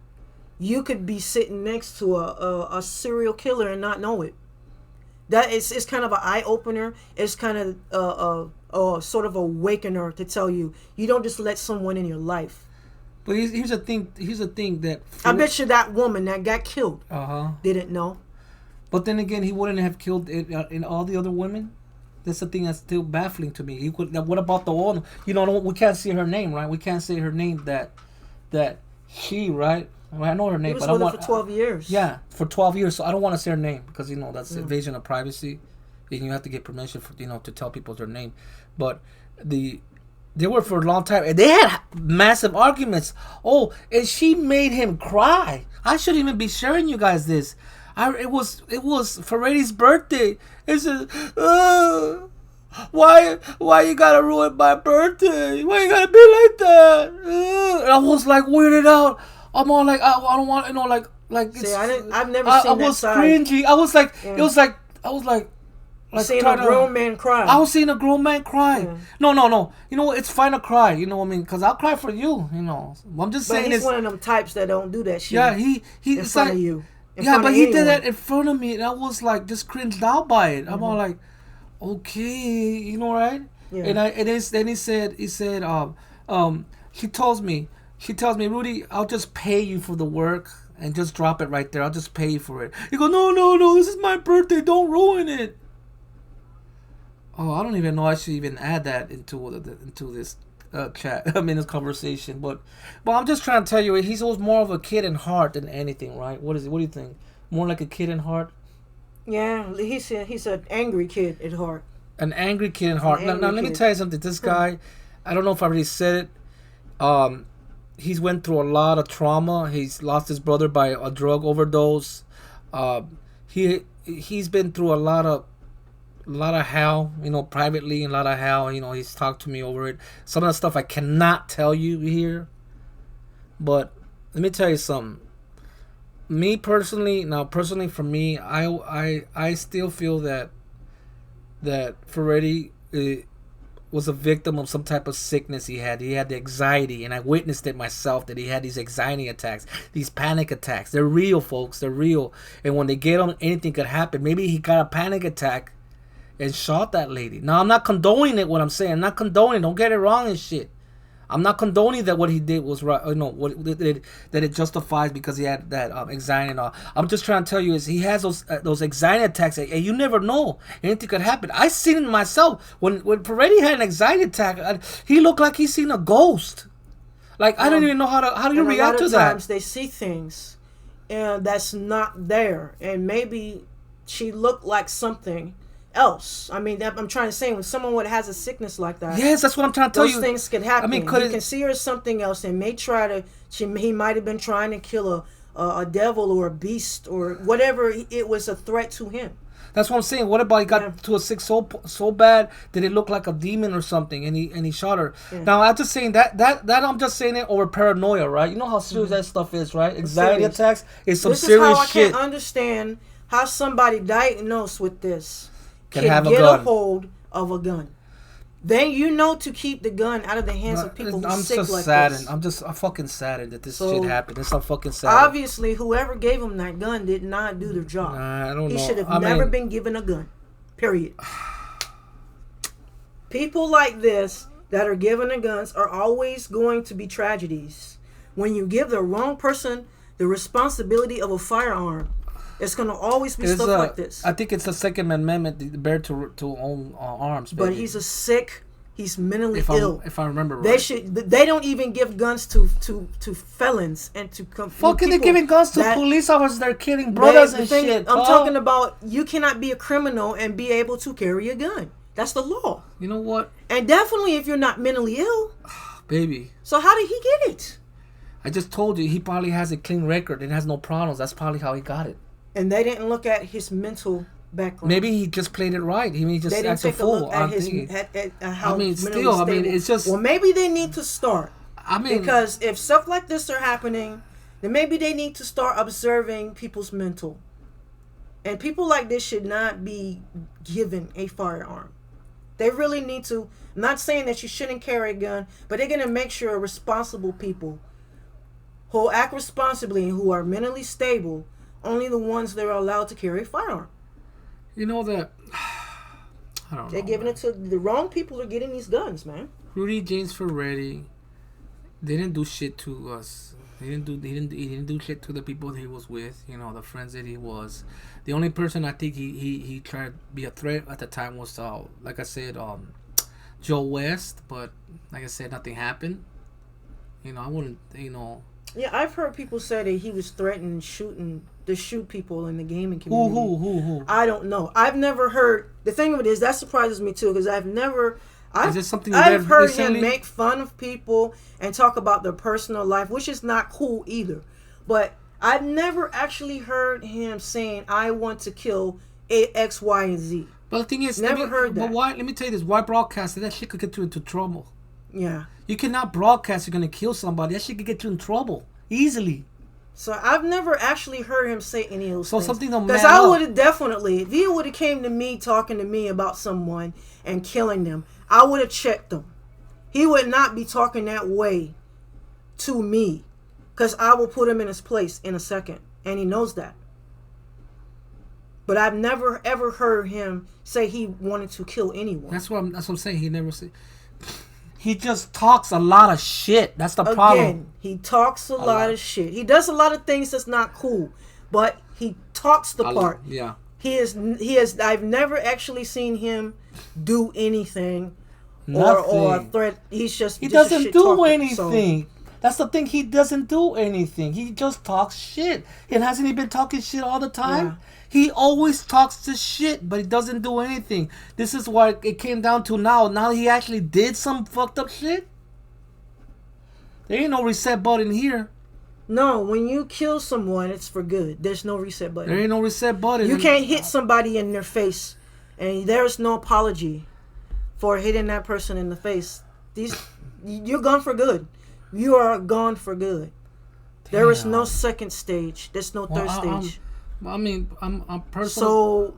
you could be sitting next to a serial killer and not know it. That is, it's kind of an eye opener. It's kind of a sort of awakener to tell you you don't just let someone in your life. But here's the thing. Here's the thing that I bet you that woman that got killed didn't know. But then again, he wouldn't have killed in all the other women. That's the thing that's still baffling to me. He could. What about the one? You know, we can't say her name, right? We can't say her name. That she, right? Well, I know her name, He was but with I her want for 12 years. Yeah, for 12 years. So I don't want to say her name because that's invasion of privacy, and you have to get permission for to tell people their name. But they were for a long time, and they had massive arguments. Oh, and she made him cry. I shouldn't even be sharing you guys this. It was Ferretti's birthday. It said, why you gotta ruin my birthday? Why you gotta be like that? And I was like weirded out. I'm all like, I don't want, like. See, I've never seen I that was side. cringy. I was like, it was like, I was like seeing a grown man cry. I was seeing a grown man cry. Yeah. No. You know what? It's fine to cry. You know what I mean? Because I'll cry for you. You know. I'm just saying. He's one of them types that don't do that shit. Yeah, he in front of you. But he did that in front of me, and I was like just cringed out by it. I'm all like, okay, you know, right? Yeah. Then he said, she tells me, Rudy, I'll just pay you for the work and just drop it right there. I'll just pay you for it. He goes, no, this is my birthday. Don't ruin it. Oh, I don't even know I should even add that into this chat. I mean, this conversation. But I'm just trying to tell you, he's always more of a kid in heart than anything, right? What is it? What do you think? More like a kid in heart? Yeah, he's an angry kid at heart. An angry kid in heart. Now, let me tell you something. This guy, I don't know if I already said it. He's went through a lot of trauma. He's lost his brother by a drug overdose. He's been through a lot of hell, privately, and a lot of hell. He's talked to me over it. Some of the stuff I cannot tell you here. But let me tell you something. Me personally, for me, I still feel that Ferretti was a victim of some type of sickness he had. He had the anxiety, and I witnessed it myself, that he had these anxiety attacks, these panic attacks. They're real, folks. They're real. And when they get him, anything could happen. Maybe he got a panic attack and shot that lady. Now, I'm not condoning it, what I'm saying. I'm not condoning. Don't get it wrong and shit. I'm not condoning that what he did was right. That it justifies because he had that anxiety and all. I'm just trying to tell you is he has those anxiety attacks, and you never know, anything could happen. I seen it myself when Ferretti had an anxiety attack. He looked like he seen a ghost. Like I don't even know how do you react to that. A lot of times they see things, and that's not there, and maybe she looked like something else. I mean, I'm trying to say, when someone has a sickness like that, yes, that's what I'm trying to tell you. Those things can happen. I mean, you can see her as something else, and he might have been trying to kill a devil or a beast or whatever. It was a threat to him. That's what I'm saying. What about he got to a sick so bad that it looked like a demon or something, and he shot her. Yeah. Now I'm just saying that I'm just saying it over paranoia, right? You know how serious that stuff is, right? Anxiety attacks is some serious shit. This is how I can't understand how somebody diagnosed with this can have get a gun. A hold of a gun. Then to keep the gun out of the hands of people who sick like this. I'm fucking saddened that this shit happened. I'm fucking saddened. Obviously, whoever gave him that gun did not do their job. I don't know. He should have never been given a gun. Period. People like this that are given the guns are always going to be tragedies. When you give the wrong person the responsibility of a firearm, it's going to always be stuff like this. I think it's the Second Amendment, the bear to own arms. But he's mentally ill. If I remember right. They don't even give guns to felons and to fucking they're giving guns to police officers. They're killing brothers and shit. I'm talking about, you cannot be a criminal and be able to carry a gun. That's the law. You know what? And definitely if you're not mentally ill. Baby. So how did he get it? I just told you, he probably has a clean record and has no problems. That's probably how he got it. And they didn't look at his mental background. Maybe he just played it right. He just acted a fool. At how it's just. Well, maybe they need to start. Because if stuff like this are happening, then maybe they need to start observing people's mental. And people like this should not be given a firearm. They really need to. I'm not saying that you shouldn't carry a gun, but they're going to make sure responsible people who act responsibly and who are mentally stable, only the ones that are allowed to carry a firearm. You know that. I don't know. They're giving man. it to the wrong people. Are getting these guns, man. Rudy James Ferretti. They didn't do shit to us. He didn't do shit to the people that he was with. You know, the friends that he was. The only person I think he tried to be a threat at the time was like I said, Joe West. But like I said, nothing happened. You know, I wouldn't. You know. Yeah, I've heard people say that he was threatening to shoot people in the gaming community. Who? I don't know. I've never heard. The thing of it is, that surprises me too, because Is this something I've heard recently? him make fun of people and talk about their personal life, which is not cool either. But I've never actually heard him saying, "I want to kill X, Y, and Z." But the thing is, Never heard that. But why? Let me tell you this: why broadcast it? That shit could get you into trouble. Yeah. You cannot broadcast you're gonna kill somebody. That shit could get you in trouble easily. So I've never actually heard him say any of those things. Something don't Because man I up. would have definitely, if he would have came to me talking to me about someone and killing them, I would have checked them. He would not be talking that way to me, because I will put him in his place in a second, and he knows that. But I've never ever heard him say he wanted to kill anyone. That's what I'm saying. He never said. He just talks a lot of shit. That's the problem. Again, he talks a lot of shit. He does a lot of things that's not cool, but he talks the part. Yeah. He is. I've never actually seen him do anything Nothing. or a threat. He's just He just a doesn't shit do talker, anything. That's the thing. He doesn't do anything. He just talks shit. And hasn't he been talking shit all the time? Yeah. He always talks the shit, but he doesn't do anything. This is what it came down to now. Now he actually did some fucked up shit. There ain't no reset button here. No, when you kill someone, it's for good. There's no reset button. There ain't no reset button. You can't hit somebody in their face, and there's no apology for hitting that person in the face. You're gone for good. You are gone for good. There is no second stage. There's no third stage. I'm personally. So,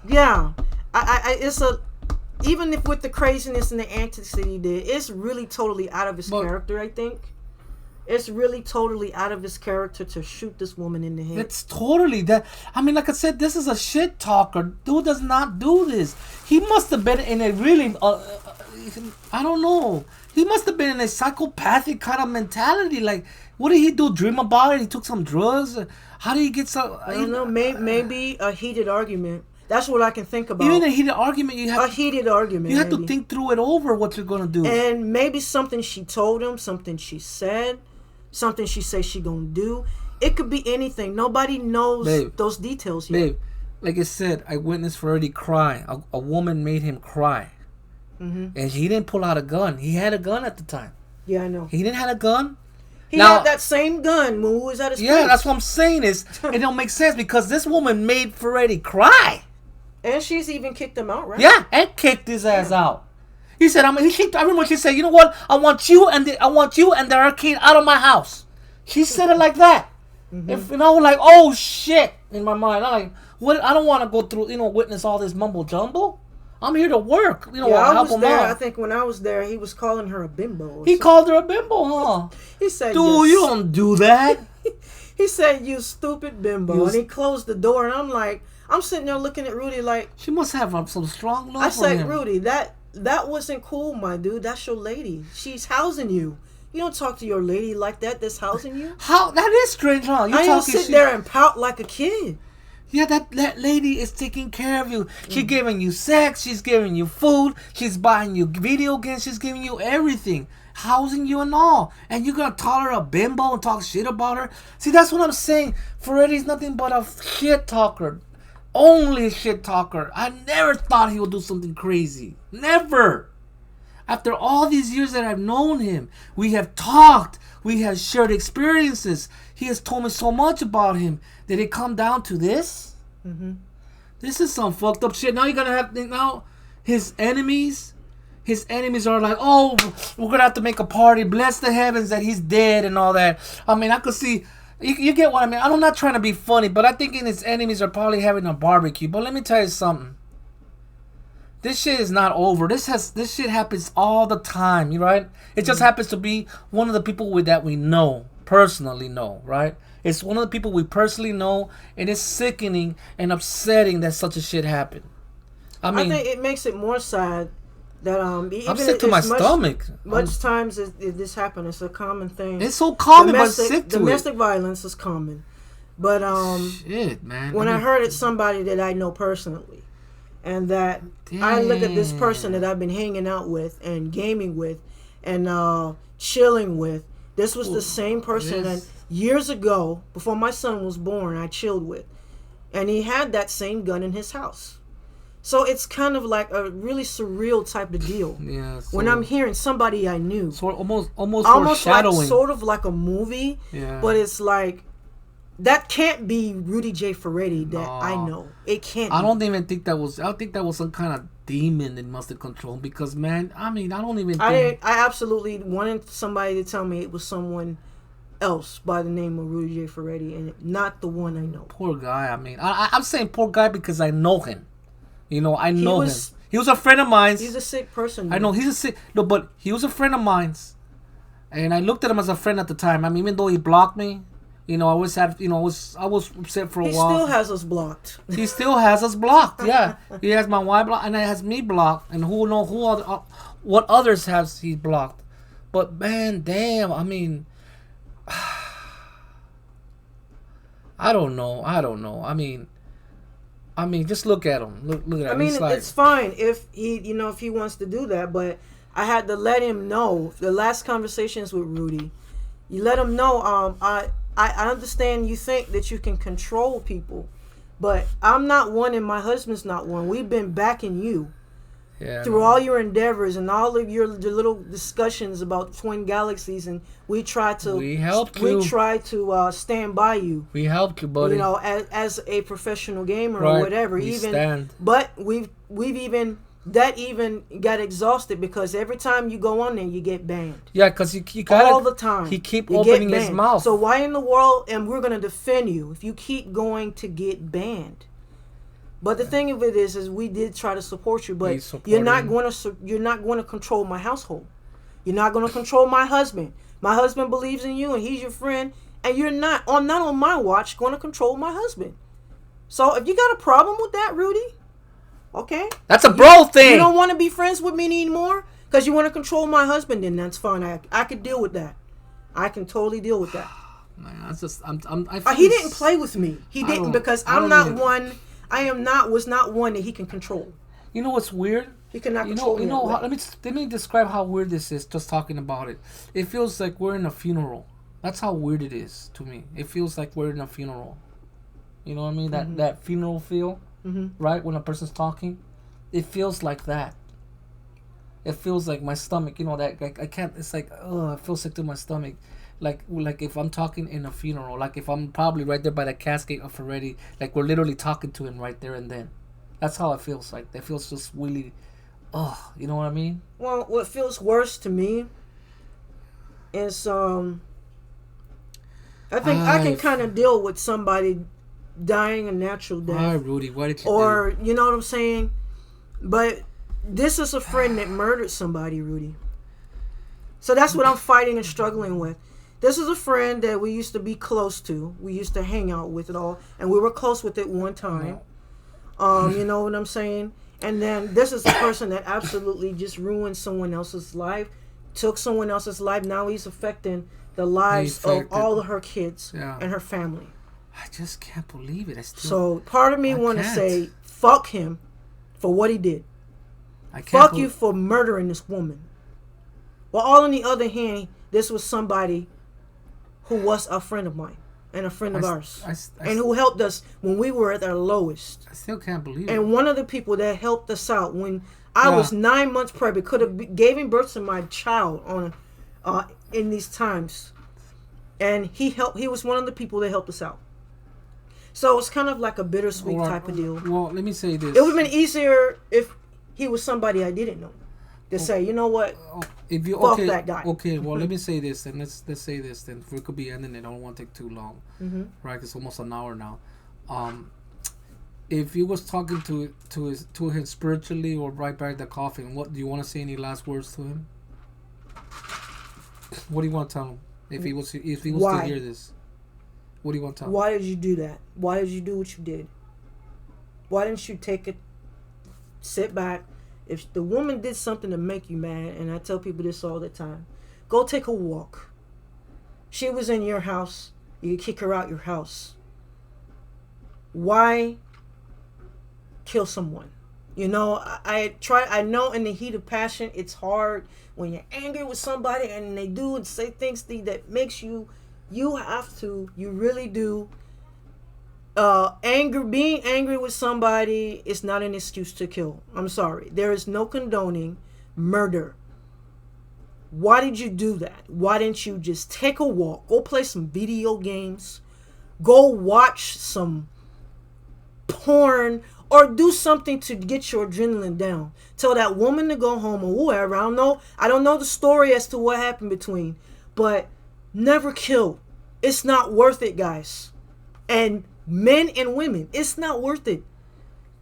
yeah, it's even if with the craziness and the antics that he did, it's really totally out of his character. I think it's really totally out of his character to shoot this woman in the head. It's totally that. I mean, like I said, this is a shit talker. Dude does not do this. He must have been in a really, I don't know. He must have been in a psychopathic kind of mentality. Like, what did he do? Dream about it? He took some drugs? How did he get some? I don't know. Maybe a heated argument. That's what I can think about. Even a heated argument, you have to think through it over what you're gonna do. And maybe something she told him, something she said, something she says she gonna do. It could be anything. Nobody knows those details yet. Babe, like I said, I witnessed Ferretti cry. A woman made him cry. Mm-hmm. And he didn't pull out a gun. He had a gun at the time. Yeah, I know. He didn't have a gun. He had that same gun when we was at his place. Yeah, that's what I'm saying is it don't make sense because this woman made Ferretti cry. And she's even kicked him out, right? Yeah, and kicked his ass out. He said, I remember she said, you know what? I want you and the arcade out of my house. She said it like that. Mm-hmm. And I was like, oh shit, in my mind. I'm like, what? I don't want to go through, witness all this mumble jumble. I'm here to work. I was there. I think when I was there, he was calling her a bimbo. He called her a bimbo, huh? He said, dude, you don't do that. He said, you stupid bimbo. And he closed the door, and I'm sitting there looking at Rudy like... She must have some strong love I for him. said, Rudy, that wasn't cool, my dude. That's your lady. She's housing you. You don't talk to your lady like that that's housing you. How? That is strange, huh? I don't sit there and pout like a kid. Yeah, that lady is taking care of you. She's giving you sex. She's giving you food. She's buying you video games. She's giving you everything. Housing you and all. And you're going to call her a bimbo and talk shit about her? See, that's what I'm saying. Ferretti's nothing but a shit talker. Only a shit talker. I never thought he would do something crazy. Never. After all these years that I've known him, we have talked. We have shared experiences. He has told me so much about him. Did it come down to this? Mm-hmm. This is some fucked up shit. Now you're gonna have his enemies. His enemies are like, oh, we're gonna have to make a party. Bless the heavens that he's dead and all that. I mean, I could see. You get what I mean. I'm not trying to be funny, but I think his enemies are probably having a barbecue. But let me tell you something. This shit is not over. This shit happens all the time, you right? It just happens to be one of the people that we know. personally know, right? It's one of the people we personally know, and it's sickening and upsetting that such a shit happened. I I mean, think it makes it more sad that I'm even sick to my as stomach. much times as this happens, it's a common thing. It's so common, but sick to domestic it. violence is common, but Shit, man. when I heard it's somebody that I know personally, and that I look at this person that I've been hanging out with and gaming with and chilling with. This was the same person that years ago, before my son was born, I chilled with, and he had that same gun in his house. So it's kind of like a really surreal type of deal. Yeah. So, when I'm hearing somebody I knew, so almost like sort of like a movie, yeah. but it's like that can't be Rudy J. Ferretti that I know. It can't. I don't even think that was. I think that was some kind of demon that must have controlled. Because man, I mean, I don't even. I absolutely wanted somebody to tell me it was someone else by the name of Rudy J. Ferretti, and not the one I know. Poor guy. I mean, I'm saying poor guy because I know him. You know, I know him. He was a friend of mine. He's a sick person. I know he's a sick. No, but he was a friend of mine, and I looked at him as a friend at the time. I mean, even though he blocked me, you know, I always had, you know, I was upset for a while. He still has us blocked. He still has us blocked. Yeah, he has my wife blocked, and he has me blocked, and who know who other, what others has he blocked. But man, damn, I mean, I don't know. I mean, just look at him. Look at him. I mean, it's fine if he, you know, if he wants to do that, but I had to let him know. The last conversations with Rudy, you let him know. I understand you think that you can control people, but I'm not one, and my husband's not one. We've been backing you through all your endeavors and all of your little discussions about twin galaxies, and we try to stand by you. We helped you, buddy. You know, as a professional gamer or whatever. But we've even got exhausted because every time you go on there, you get banned. Yeah, because you got all the time. He keep opening his mouth. So why in the world? And we're gonna defend you if you keep going to get banned. But the thing of it is we did try to support you, but you're not going to control my household. You're not going to control my husband. My husband believes in you, and he's your friend, and you're not on my watch going to control my husband. So if you got a problem with that, Rudy, okay, that's a bro thing. You don't want to be friends with me anymore because you want to control my husband. Then that's fine. I could deal with that. I can totally deal with that. Man, that's just he didn't play with me. He didn't because I'm not one. I was not one that he can control. You know what's weird? He cannot control me. Let me describe how weird this is. Just talking about it, it feels like we're in a funeral. That's how weird it is to me. It feels like we're in a funeral. You know what I mean? That funeral feel, right? When a person's talking, it feels like that. It feels like my stomach. You know that I can't. It's like I feel sick to my stomach. Like if I'm talking in a funeral, like if I'm probably right there by the casket of Ferretti, like we're literally talking to him right there and then. That's how it feels like. That feels just really, you know what I mean? Well, what feels worse to me is I think I can kind of deal with somebody dying a natural death. Why, Rudy? Why did you? Or you know what I'm saying? But this is a friend that murdered somebody, Rudy. So that's what I'm fighting and struggling with. This is a friend that we used to be close to. We used to hang out with it all. And we were close with it one time. You know what I'm saying? And then this is a person that absolutely just ruined someone else's life. Took someone else's life. Now he's affecting the lives of all of her kids and her family. I just can't believe it. So part of me want to say, fuck him for what he did. Fuck you for murdering this woman. Well, all on the other hand, this was somebody who was a friend of mine and a friend of ours. And who helped us when we were at our lowest. I still can't believe it. And one of the people that helped us out when I was 9 months pregnant, could have gave birth to my child in these times. And he was one of the people that helped us out. So it's kind of like a bittersweet type of deal. Well, let me say this. It would have been easier if he was somebody I didn't know. To say, you know what? If you fuck that guy. Okay, well, let me say this, and let's say this, then we could be ending it. I don't want to take too long, right? It's almost an hour now. If you was talking to him spiritually or right by the coffin, what do you want to say? Any last words to him? What do you want to tell him? If he was to Why? hear this, what do you want to tell him? Why did you do that? Why did you do what you did? Why didn't you take it, sit back? If the woman did something to make you mad, and I tell people this all the time, go take a walk. She was in your house. You kick her out your house. Why kill someone? You know, I try. I know in the heat of passion, it's hard when you're angry with somebody and they do and say things that makes you. You have to. You really do. Being angry with somebody is not an excuse to kill. I'm sorry. There is no condoning murder. Why did you do that? Why didn't you just take a walk, go play some video games, go watch some porn, or do something to get your adrenaline down? Tell that woman to go home or whoever. I don't know the story as to what happened between, but never kill. It's not worth it, guys. And men and women, it's not worth it.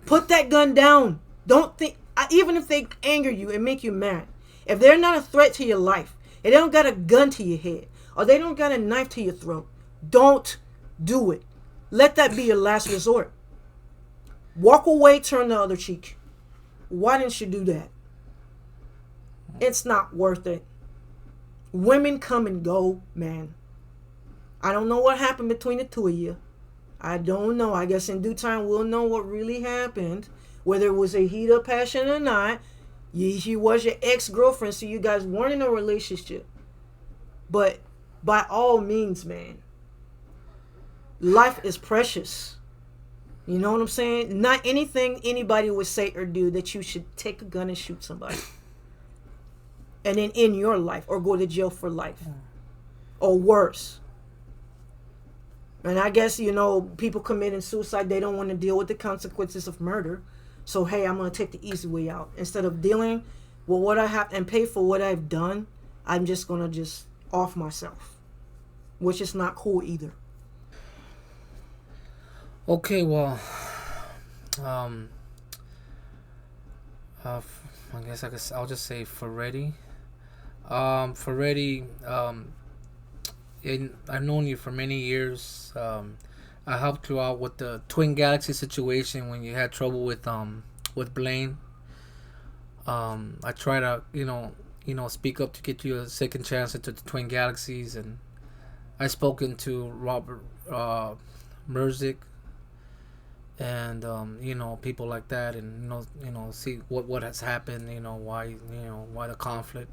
Put that gun down. Don't think, even if they anger you and make you mad, if they're not a threat to your life, if they don't got a gun to your head, or they don't got a knife to your throat, don't do it. Let that be your last resort. Walk away, turn the other cheek. Why didn't you do that? It's not worth it. Women come and go, man. I don't know what happened between the two of you. I don't know. I guess in due time we'll know what really happened. Whether it was a heat of passion or not. She was your ex-girlfriend, so you guys weren't in a relationship. But by all means, man, life is precious. You know what I'm saying? Not anything anybody would say or do that you should take a gun and shoot somebody. And then end your life or go to jail for life. Or worse. And I guess, people committing suicide, they don't want to deal with the consequences of murder. So, hey, I'm going to take the easy way out. Instead of dealing with what I have and pay for what I've done, I'm just going to just off myself. Which is not cool either. Okay, well, I guess I'll just say Ferretti. Ferretti, I've known you for many years. I helped you out with the Twin Galaxy situation when you had trouble with Blaine. I try to speak up to get you a second chance into the Twin Galaxies, and I spoken to Robert Merzick and people like that, and see what has happened, why the conflict.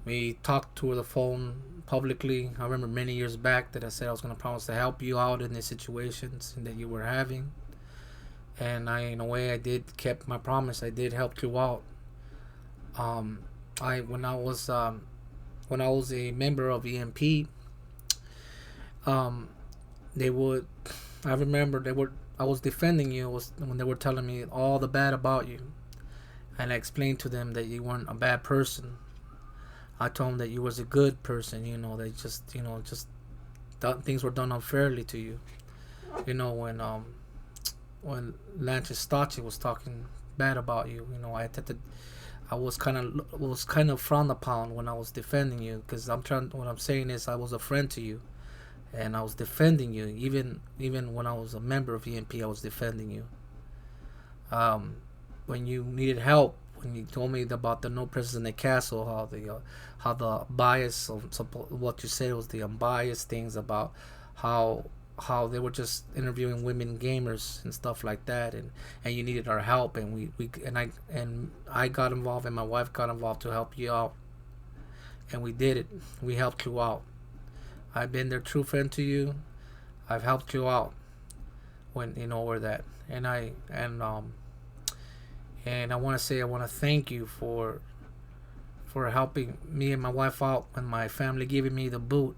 We talked to the phone publicly. I remember many years back that I said I was going to promise to help you out in the situations that you were having. And in a way, I did kept my promise. I did help you out. When I was a member of EMP, I remember I was defending you when they were telling me all the bad about you. And I explained to them that you weren't a bad person. I told him that you was a good person, they just things were done unfairly to you. When Lance Stacci was talking bad about you, I was kind of frowned upon when I was defending you, because what I'm saying is I was a friend to you, and I was defending you. Even when I was a member of EMP, I was defending you. When you needed help, when you told me about the No Presence in the Castle, how the bias of what you said was the unbiased things about how they were just interviewing women gamers and stuff like that, and you needed our help, and I got involved, and my wife got involved to help you out, and we did it. We helped you out. I've been their true friend to you. I've helped you out when where that, and I want to thank you for helping me and my wife out when my family giving me the boot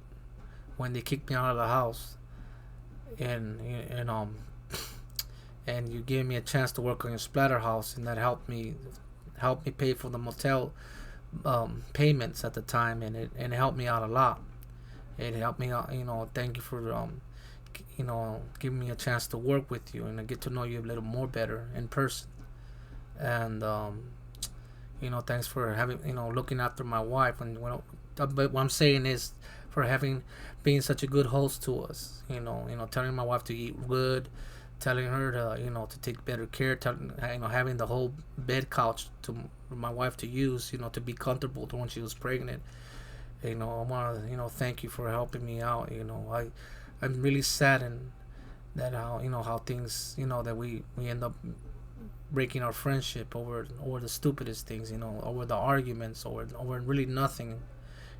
when they kicked me out of the house, and you gave me a chance to work on your splatter house, and that helped me pay for the motel payments at the time, and it helped me out a lot. It helped me out. Thank you for giving me a chance to work with you and I get to know you a little more better in person. And thanks for having looking after my wife. But what I'm saying is, for having being such a good host to us. Telling my wife to eat good, telling her to to take better care, having the whole bed couch to my wife to use, to be comfortable when she was pregnant. I want to thank you for helping me out. I'm really saddened that how things that we end up breaking our friendship over the stupidest things, over the arguments, over really nothing,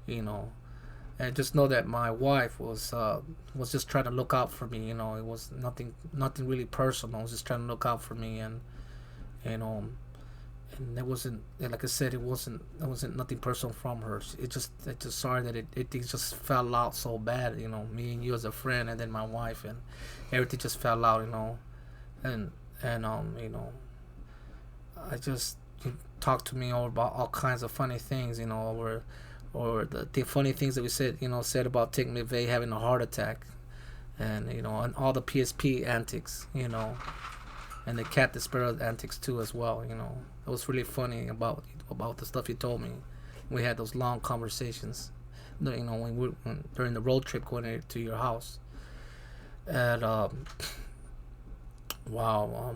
you know. And just know that my wife was just trying to look out for me. It was nothing really personal. I was just trying to look out for me, and you know, and it wasn't, like I said, it wasn't nothing personal from her. It just sorry that it just fell out so bad. Me and you as a friend, and then my wife, and everything just fell out. And I just talked to me all about all kinds of funny things. Or the funny things that we said about Tick McVeigh having a heart attack, and all the PSP antics, and the Cat Despair antics too as well. It was really funny about the stuff you told me. We had those long conversations, during the road trip going to your house. And wow,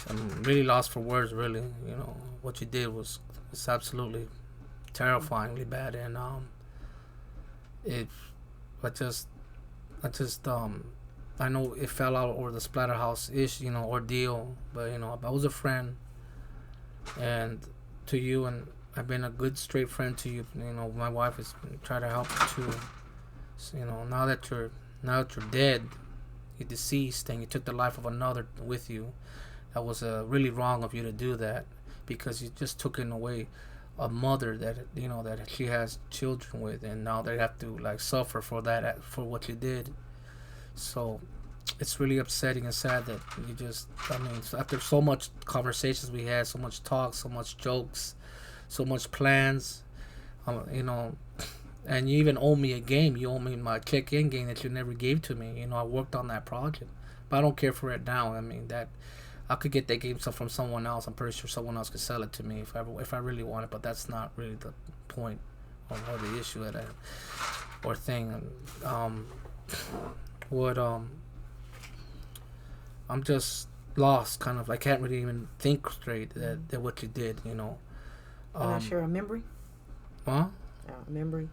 I'm really lost for words. Really, what you did was absolutely terrifyingly bad, and it I know it fell out over the Splatterhouse ordeal, but I was a friend and to you, and I've been a good straight friend to you. My wife is trying to help you too. So, now that you're dead, you're deceased, and you took the life of another with you, that was really wrong of you to do that, because you just took in away a mother that that she has children with, and now they have to suffer for that, for what you did. So it's really upsetting and sad that you just, after so much conversations we had, so much talk, so much jokes, so much plans, and you even owe me a game. You owe me my check-in game that you never gave to me. I worked on that project, but I don't care for it now. That I could get that game stuff from someone else. I'm pretty sure someone else could sell it to me if I really want it, but that's not really the point or the issue at or thing. I'm just lost, kind of. I can't really even think straight that what you did. Can I share a memory? Huh? A memory.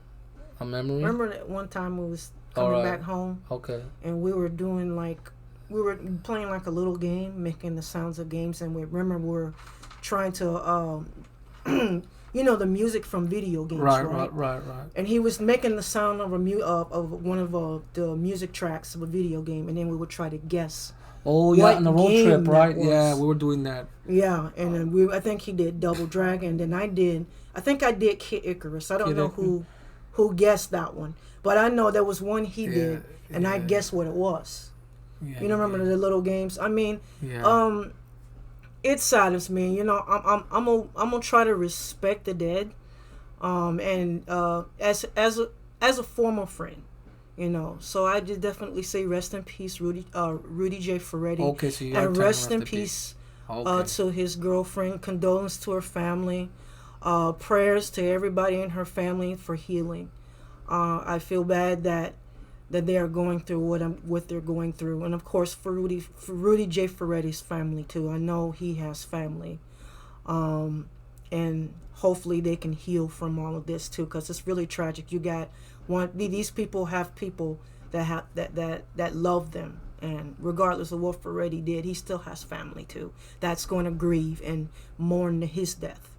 A memory. Remember that one time we was coming back home. Okay. And we were doing we were playing a little game, making the sounds of games, and we were trying to, the music from video games, right. And he was making the sound of of one of the music tracks of a video game, and then we would try to guess. Oh yeah, on the road trip, right? Yeah, we were doing that. Yeah, and then I think he did Double Dragon, and then I think I did Kid Icarus. I don't know who guessed that one, but I know there was one he did, and I guessed what it was. Yeah, remember the little games? It saddens me. I'm gonna try to respect the dead, and as a former friend, So I did definitely say rest in peace, Rudy J. Ferretti. Okay, so and rest in peace to his girlfriend. Condolence to her family. Prayers to everybody in her family for healing. I feel bad that they are going through what they're going through, and of course for Rudy J. Ferretti's family too. I know he has family, and hopefully they can heal from all of this too, because it's really tragic. You got these people have people that love them, and regardless of what Ferretti did, he still has family too that's going to grieve and mourn his death.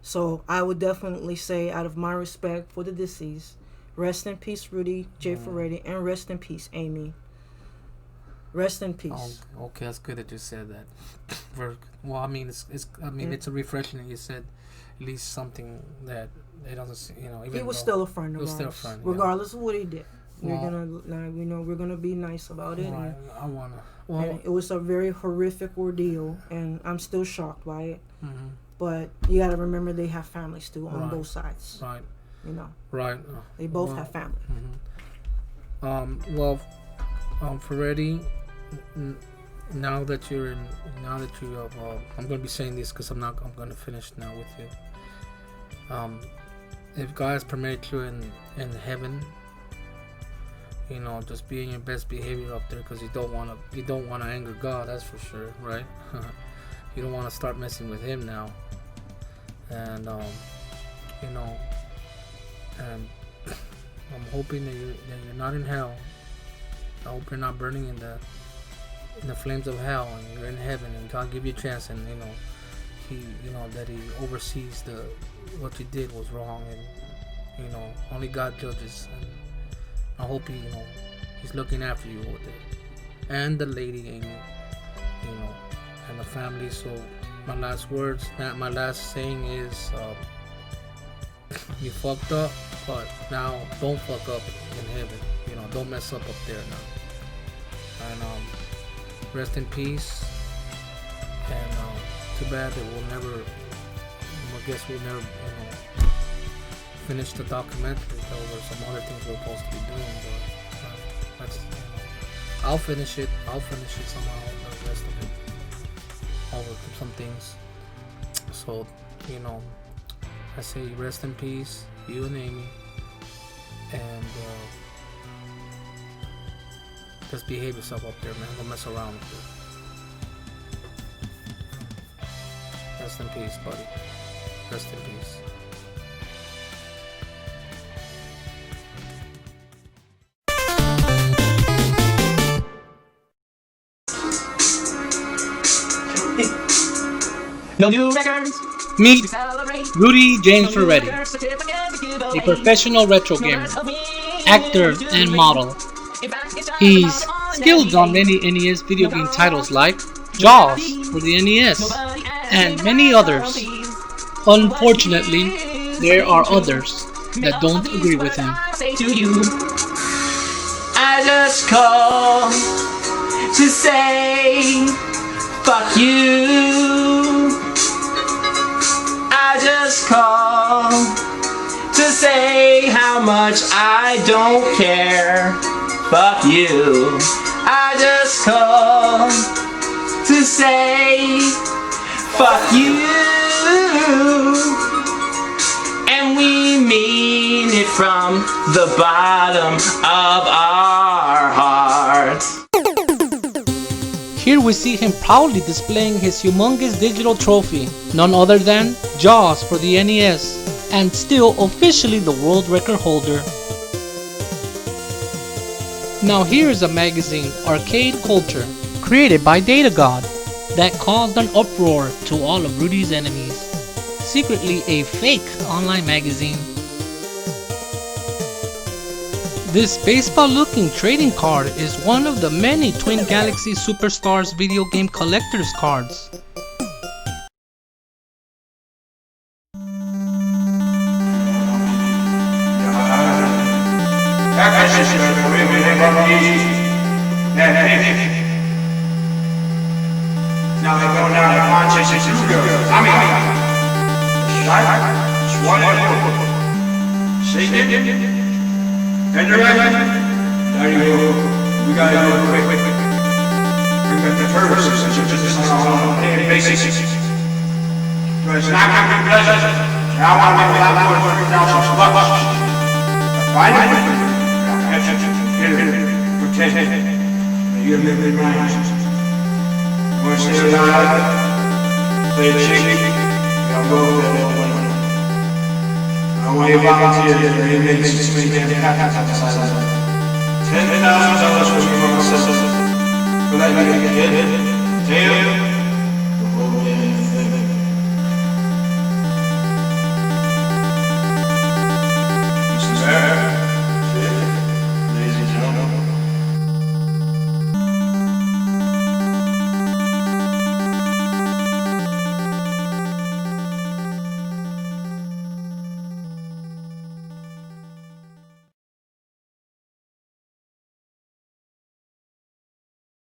So I would definitely say, out of my respect for the deceased, rest in peace, Rudy J. Ferretti, and rest in peace, Amy. Rest in peace. Okay, that's good that you said that. Well, it's a refreshing that you said at least something that it doesn't, even he was still a friend of ours. Still a friend, regardless of what he did. We're gonna be nice about it. Right. I wanna. Well, and it was a very horrific ordeal, and I'm still shocked by it. Mm-hmm. But you got to remember they have families too on both sides. Right. Right. They both have family. Mm-hmm. Ferretti, now that you I'm going to be saying this because I'm going to finish now with you. if God has permitted you in heaven, you know, just be in your best behavior up there, because you don't want to anger God. That's for sure, right? You don't want to start messing with Him now, and you know, and I'm hoping that you're not in hell. I hope you're not burning in the flames of hell, and you're in heaven, and God give you a chance, and that He oversees what you did was wrong, and only God judges. And I hope He's looking after you with it, and the lady Amy, and the family. So my last saying is, you fucked up, but now don't fuck up in heaven. Don't mess up there now. And rest in peace. And too bad that we'll never finish the documentary. There were some other things we're supposed to be doing, but that's I'll finish it somehow. The rest of it, I'll work on some things. So I say rest in peace, you and Amy, and just behave yourself up there, man. Don't mess around with it. Rest in peace, buddy. Rest in peace. No new records. Meet Rudy James Ferretti, a professional retro gamer, actor, and model. He's skilled on many NES video game titles like Jaws for the NES and many others. Unfortunately, there are others that don't agree with him. I just call to say fuck you. I just call to say how much I don't care. Fuck you. I just call to say fuck you. And we mean it from the bottom of our hearts. Here we see him proudly displaying his humongous digital trophy, none other than Jaws for the NES, and still officially the world record holder. Now here is a magazine, Arcade Culture, created by Data God, that caused an uproar to all of Rudy's enemies. Secretly a fake online magazine. This baseball-looking trading card is one of the many Twin Galaxy Superstars video game collector's cards. Now they go down to conscious I mean, and you're right. There you go. We gotta do it quick. Bring back the first. Just on basics. It's not gonna be pleasant. I want to make that one for some bucks. Find it. Protect it. You live in my house. Want to stay alive? Play a chick. I'll go with that one. I want you volunteers to make this weekend happen. $10,000 for my sister. But I get it.